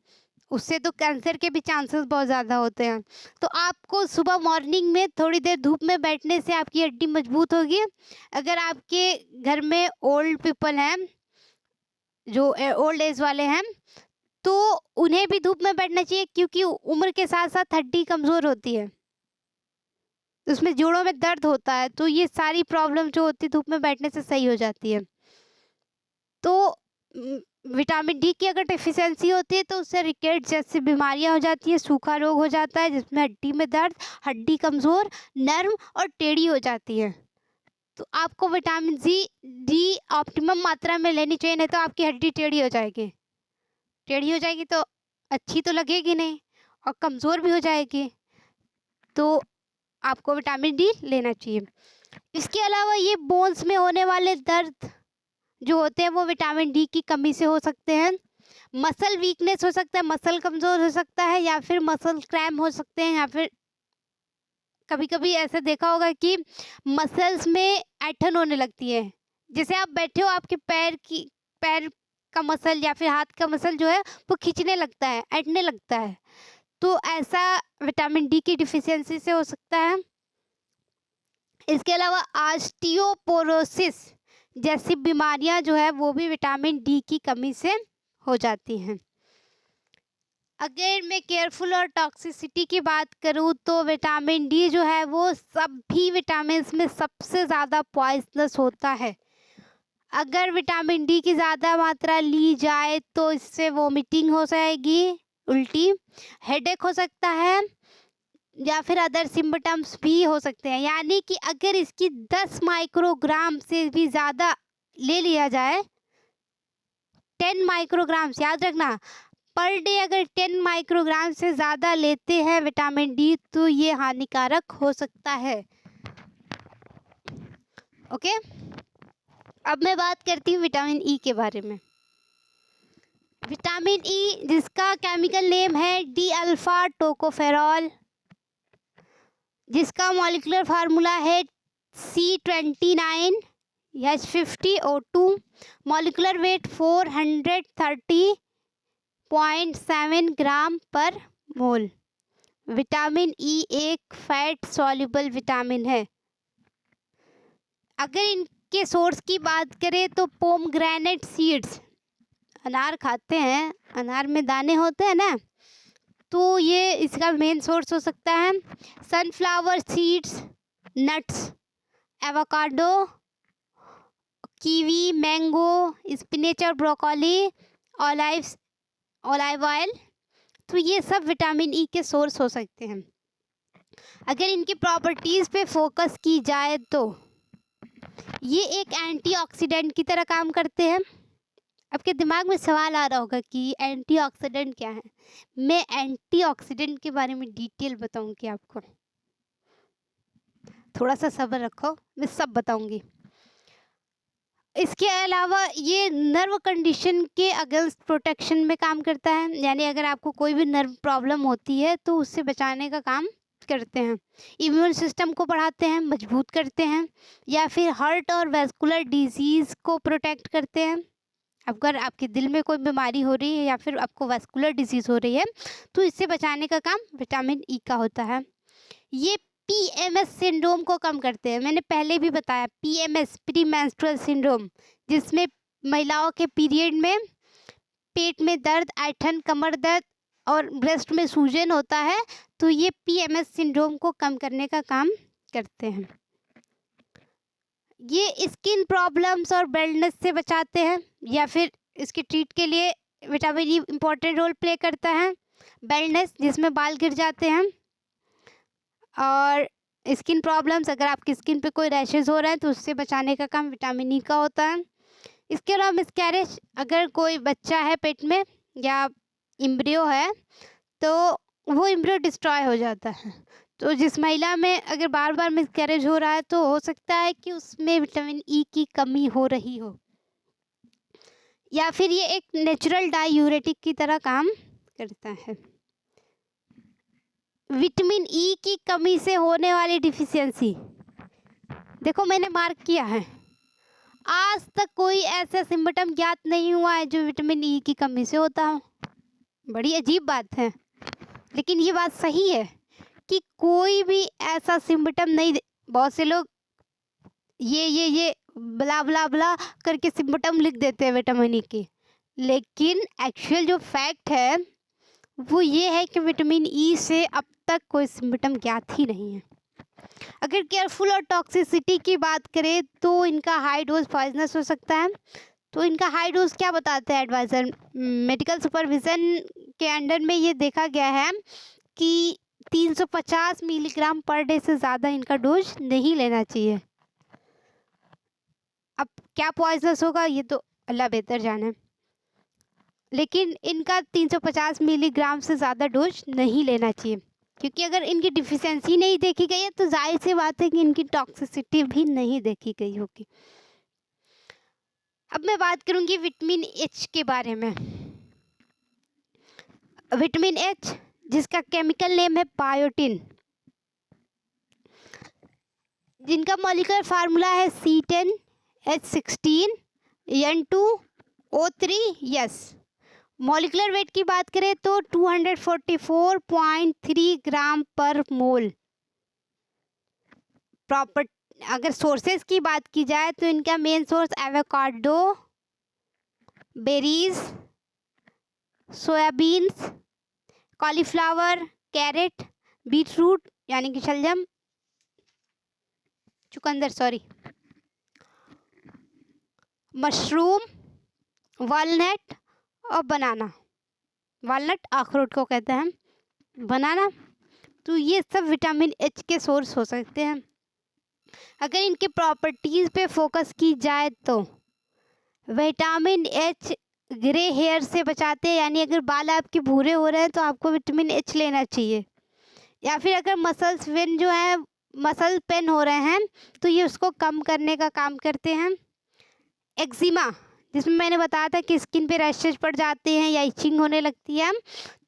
उससे तो कैंसर के भी चांसेस बहुत ज़्यादा होते हैं। तो आपको सुबह मॉर्निंग में थोड़ी देर धूप में बैठने से आपकी हड्डी मजबूत होगी। अगर आपके घर में ओल्ड पीपल हैं, जो ओल्ड एज वाले हैं, तो उन्हें भी धूप में बैठना चाहिए, क्योंकि उम्र के साथ साथ हड्डी कमज़ोर होती है, उसमें जोड़ों में दर्द होता है। तो ये सारी प्रॉब्लम जो होती है धूप में बैठने से सही हो जाती है। तो विटामिन डी की अगर डेफिशिएंसी होती है तो उससे रिकेट जैसी बीमारियां हो जाती है, सूखा रोग हो जाता है जिसमें हड्डी में दर्द, हड्डी कमज़ोर, नर्म और टेढ़ी हो जाती है। तो आपको विटामिन डी ऑप्टिमम मात्रा में लेनी चाहिए, नहीं तो आपकी हड्डी टेढ़ी हो जाएगी। टेढ़ी हो जाएगी तो अच्छी तो लगेगी नहीं और कमज़ोर भी हो जाएगी। तो आपको विटामिन डी लेना चाहिए। इसके अलावा ये बोन्स में होने वाले दर्द जो होते हैं वो विटामिन डी की कमी से हो सकते हैं। मसल वीकनेस हो सकता है, मसल कमज़ोर हो सकता है, या फिर मसल क्रैम्प हो सकते हैं, या फिर कभी कभी ऐसा देखा होगा कि मसल्स में ऐंठन होने लगती है। जैसे आप बैठे हो, आपके पैर का मसल या फिर हाथ का मसल जो है वो खींचने लगता है, ऐंठने लगता है। तो ऐसा विटामिन डी की डिफिशियंसी से हो सकता है। इसके अलावा ऑस्टियोपोरोसिस जैसी बीमारियां जो है वो भी विटामिन डी की कमी से हो जाती हैं। अगर मैं केयरफुल और टॉक्सिसिटी की बात करूं तो विटामिन डी जो है वो सभी विटामिन में सबसे ज़्यादा पॉइजनस होता है। अगर विटामिन डी की ज़्यादा मात्रा ली जाए तो इससे वोमिटिंग हो जाएगी, उल्टी, हेडेक हो सकता है, या फिर अदर सिम्पटम्स भी हो सकते हैं। यानी कि अगर इसकी 10 माइक्रोग्राम से भी ज़्यादा ले लिया जाए, 10 माइक्रोग्राम, याद रखना, पर डे अगर 10 माइक्रोग्राम से ज़्यादा लेते हैं विटामिन डी तो ये हानिकारक हो सकता है। ओके। अब मैं बात करती हूँ विटामिन ई के बारे में। विटामिन ई जिसका केमिकल नेम है डी अल्फा टोकोफेरॉल, जिसका मॉलिक्यूलर फार्मूला है C29H50O2, मॉलिक्यूलर वेट 430.7 ग्राम पर मोल। विटामिन ई एक फैट सॉल्युबल विटामिन है। अगर इनके सोर्स की बात करें तो पोमग्रेनेट सीड्स, अनार खाते हैं, अनार में दाने होते हैं ना, तो ये इसका मेन सोर्स हो सकता है। Sunflower seeds, nuts, avocado, kiwi, mango, spinach और ब्रोकोली, ऑलिव ऑयल, तो ये सब विटामिन ई के सोर्स हो सकते हैं। अगर इनकी प्रॉपर्टीज़ पे फोकस की जाए तो ये एक एंटीऑक्सीडेंट की तरह काम करते हैं। आपके दिमाग में सवाल आ रहा होगा कि एंटीऑक्सीडेंट क्या है। मैं एंटीऑक्सीडेंट के बारे में डिटेल बताऊंगी आपको, थोड़ा सा सब्र रखो, मैं सब बताऊंगी। इसके अलावा ये नर्व कंडीशन के अगेंस्ट प्रोटेक्शन में काम करता है, यानी अगर आपको कोई भी नर्व प्रॉब्लम होती है तो उससे बचाने का काम करते हैं। इम्यून सिस्टम को बढ़ाते हैं, मजबूत करते हैं, या फिर हार्ट और वैस्कुलर डिजीज़ को प्रोटेक्ट करते हैं। अगर आपके दिल में कोई बीमारी हो रही है या फिर आपको वैस्कुलर डिजीज़ हो रही है तो इससे बचाने का काम विटामिन ई का होता है। ये पीएमएस सिंड्रोम को कम करते हैं। मैंने पहले भी बताया, पीएमएस प्री मेंस्ट्रुअल सिंड्रोम, जिसमें महिलाओं के पीरियड में पेट में दर्द, ऐंठन, कमर दर्द और ब्रेस्ट में सूजन होता है, तो ये पीएमएस सिंड्रोम को कम करने का काम करते हैं। ये स्किन प्रॉब्लम्स और बेल्डनेस से बचाते हैं, या फिर इसके ट्रीट के लिए vitamin E important role play करता है। बेल्डनेस जिसमें बाल गिर जाते हैं, और स्किन प्रॉब्लम्स, अगर आपकी स्किन पे कोई रैशेज़ हो रहे हैं तो उससे बचाने का काम विटामिन ई का होता है। इसके अलावा मिसकैरेज, अगर कोई बच्चा है पेट में या एम्ब्रियो है तो वो एम्ब्रियो डिस्ट्रॉय हो जाता है। तो जिस महिला में अगर बार बार मिसकैरेज हो रहा है तो हो सकता है कि उसमें विटामिन ई की कमी हो रही हो, या फिर ये एक नेचुरल डायूरेटिक की तरह काम करता है। विटामिन ई की कमी से होने वाली डिफिशियंसी, देखो मैंने मार्क किया है, आज तक कोई ऐसा सिम्टम ज्ञात नहीं हुआ है जो विटामिन ई की कमी से होता हो। बड़ी अजीब बात है, लेकिन ये बात सही है कि कोई भी ऐसा सिम्टम नहीं। बहुत से लोग ये ब्ला ब्ला ब्ला करके सिम्टम लिख देते हैं विटामिन ई की, लेकिन एक्चुअल जो फैक्ट है वो ये है कि विटामिन ई से अब तक कोई सिम्टम ज्ञात ही नहीं है। अगर केयरफुल और टॉक्सिसिटी की बात करें तो इनका हाई डोज पॉइजनस हो सकता है। तो इनका हाई डोज क्या बताते हैं एडवाइज़र, मेडिकल सुपरविज़न के अंडर में ये देखा गया है कि 350 मिलीग्राम पर डे से ज़्यादा इनका डोज नहीं लेना चाहिए। अब क्या पॉइजनस होगा ये तो अल्लाह बेहतर जाने, लेकिन इनका 350 मिलीग्राम से ज़्यादा डोज नहीं लेना चाहिए, क्योंकि अगर इनकी डिफिशियंसी नहीं देखी गई है तो जाहिर सी बात है कि इनकी टॉक्सिसिटी भी नहीं देखी गई होगी। अब मैं बात करूंगी विटामिन एच के बारे में। विटामिन एच, जिसका केमिकल नेम है बायोटिन, जिनका मॉलिक्यूलर फार्मूला है C10H16N2O3। मॉलिक्यूलर वेट की बात करें तो 244.3 ग्राम पर मोल। प्रॉपर अगर सोर्सेज की बात की जाए तो इनका main source avocado, berries, soybeans, cauliflower, carrot, beetroot यानी कि शलजम, मशरूम, वालनट और बनाना। वालनट अखरोट को कहते हैं, बनाना। तो ये सब विटामिन एच के सोर्स हो सकते हैं। अगर इनके प्रॉपर्टीज़ पे फोकस की जाए तो विटामिन एच ग्रे हेयर से बचाते हैं, यानी अगर बाल आपके भूरे हो रहे हैं तो आपको विटामिन एच लेना चाहिए। या फिर अगर मसल्स वेन जो है मसल पेन हो रहे हैं तो ये उसको कम करने का काम करते हैं। एक्जिमा, जिसमें मैंने बताया था कि स्किन पे रैशेज पड़ जाते हैं या इचिंग होने लगती है,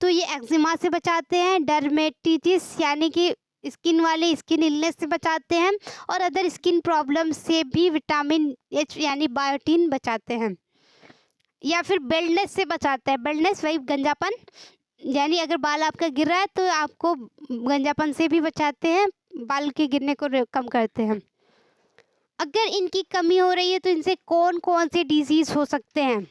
तो ये एक्जिमा से बचाते हैं। डर्मेटिटिस यानी कि स्किन वाले स्किन इलनेस से बचाते हैं और अदर स्किन प्रॉब्लम से भी विटामिन एच यानी बायोटिन बचाते हैं। या फिर बेल्डनेस से बचाता है, बेल्डनेस वही गंजापन, यानी अगर बाल आपका गिर रहा है तो आपको गंजापन से भी बचाते हैं, बाल के गिरने को कम करते हैं। अगर इनकी कमी हो रही है तो इनसे कौन कौन से डिजीज़ हो सकते हैं,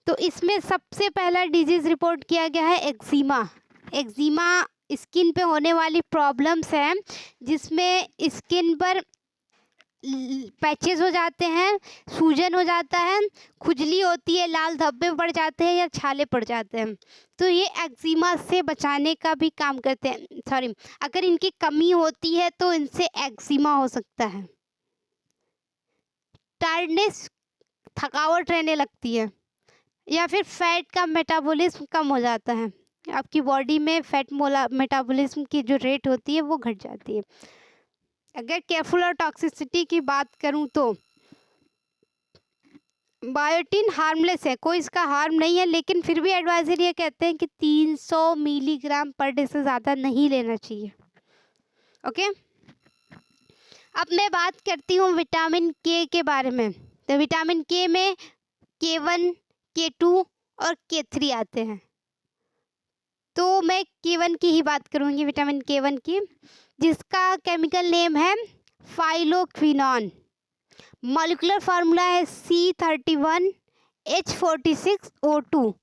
तो इसमें सबसे पहला डिजीज़ रिपोर्ट किया गया है एक्जिमा। एक्जिमा स्किन पे होने वाली प्रॉब्लम्स है जिसमें स्किन पर पैचेस हो जाते हैं, सूजन हो जाता है, खुजली होती है, लाल धब्बे पड़ जाते हैं या छाले पड़ जाते हैं, तो ये एक्जिमा से बचाने का भी काम करते हैं। सॉरी, अगर इनकी कमी होती है तो इनसे एक्जिमा हो सकता है। टायर्डनेस, थकावट रहने लगती है, या फिर फैट का मेटाबॉलिज्म कम हो जाता है, आपकी बॉडी में फैट मेटाबॉलिज्म की जो रेट होती है वो घट जाती है। अगर केयरफुल और टॉक्सिसिटी की बात करूं तो बायोटिन हार्मलेस है, कोई इसका हार्म नहीं है, लेकिन फिर भी एडवाइजर ये कहते हैं कि 300 मिलीग्राम पर डे से ज़्यादा नहीं लेना चाहिए। ओके, अब मैं बात करती हूँ विटामिन के बारे में। तो विटामिन के में K1, K2 और K3 आते हैं, तो मैं K1 की ही बात करूँगी, विटामिन K1 की, जिसका केमिकल नेम है फाइलोक्विनोन। मॉलिक्यूलर फार्मूला है C31H46O2।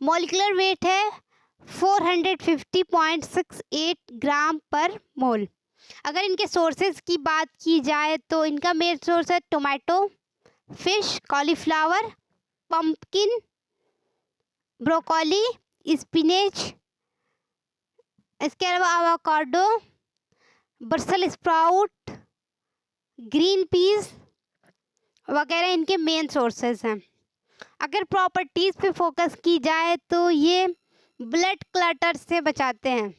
मॉलिक्यूलर वेट है 450.68 ग्राम पर मोल। अगर इनके सोर्सेज की बात की जाए तो इनका मेन सोर्स है tomato, fish, cauliflower, pumpkin, broccoli, spinach, इसके अलावा avocado, Brussels sprout, green peas वगैरह इनके मेन सोर्सेज हैं। अगर प्रॉपर्टीज़ पे फोकस की जाए तो ये ब्लड क्लटर से बचाते हैं।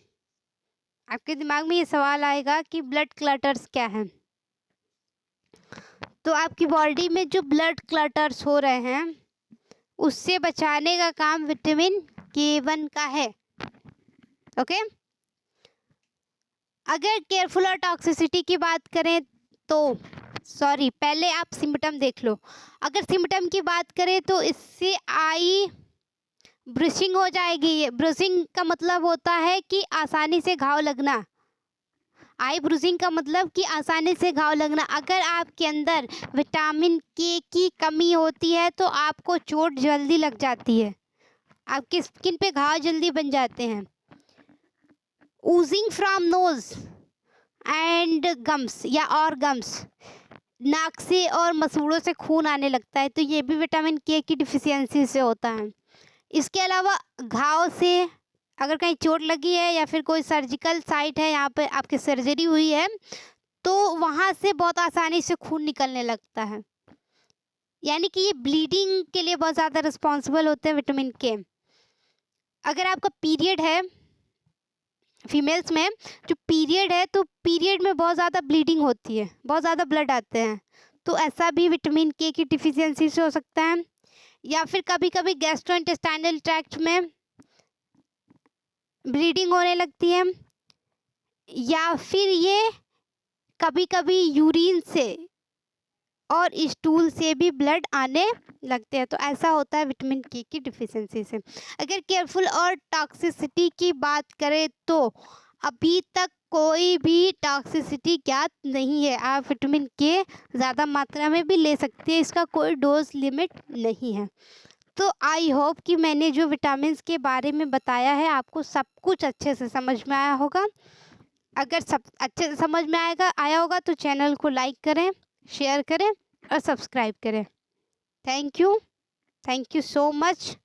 आपके दिमाग में ये सवाल आएगा कि ब्लड क्लटर्स क्या हैं, तो आपकी बॉडी में जो ब्लड क्लटर्स हो रहे हैं उससे बचाने का काम विटामिन K1 का है। ओके, अगर केयरफुल और टॉक्सिसिटी की बात करें तो सॉरी, पहले आप सिम्टम देख लो। अगर सिम्टम की बात करें तो इससे आई ब्रूसिंग हो जाएगी। ब्रूसिंग का मतलब होता है कि आसानी से घाव लगना। आई ब्रूसिंग का मतलब कि आसानी से घाव लगना। अगर आपके अंदर विटामिन के की कमी होती है तो आपको चोट जल्दी लग जाती है, आपकी स्किन पे घाव जल्दी बन जाते हैं। Ojing from knows and gums या और गम्स, नाक से और मसूड़ों से खून आने लगता है, तो ये भी विटामिन के की डिफिशियंसी से होता है। इसके अलावा घाव से अगर कहीं चोट लगी है या फिर कोई सर्जिकल साइट है, यहाँ पे आपकी सर्जरी हुई है, तो वहाँ से बहुत आसानी से खून निकलने लगता है, यानी कि ये ब्लीडिंग के लिए बहुत ज़्यादा रिस्पॉन्सिबल होते हैं विटामिन के। अगर आपका पीरियड है, फीमेल्स में जो पीरियड है, तो पीरियड में बहुत ज़्यादा ब्लीडिंग होती है, बहुत ज़्यादा ब्लड आते हैं, तो ऐसा भी विटामिन के की डिफिशियंसी से हो सकता है। या फिर कभी कभी गैस्ट्रोइंटेस्टाइनल ट्रैक्ट में ब्लीडिंग होने लगती है, या फिर ये कभी कभी यूरिन से और स्टूल से भी ब्लड आने लगते हैं, तो ऐसा होता है विटामिन के की डिफिशियंसी से। अगर केयरफुल और टॉक्सिसिटी की बात करें तो अभी तक कोई भी टॉक्सिसिटी ज्ञात नहीं है। आप विटामिन के ज़्यादा मात्रा में भी ले सकते हैं, इसका कोई डोज लिमिट नहीं है। तो आई होप कि मैंने जो विटामिन्स के बारे में बताया है आपको सब कुछ अच्छे से समझ में आया होगा। अगर सब अच्छे से समझ में आया होगा तो चैनल को लाइक करें, शेयर करें और सब्सक्राइब करें। Thank you so much.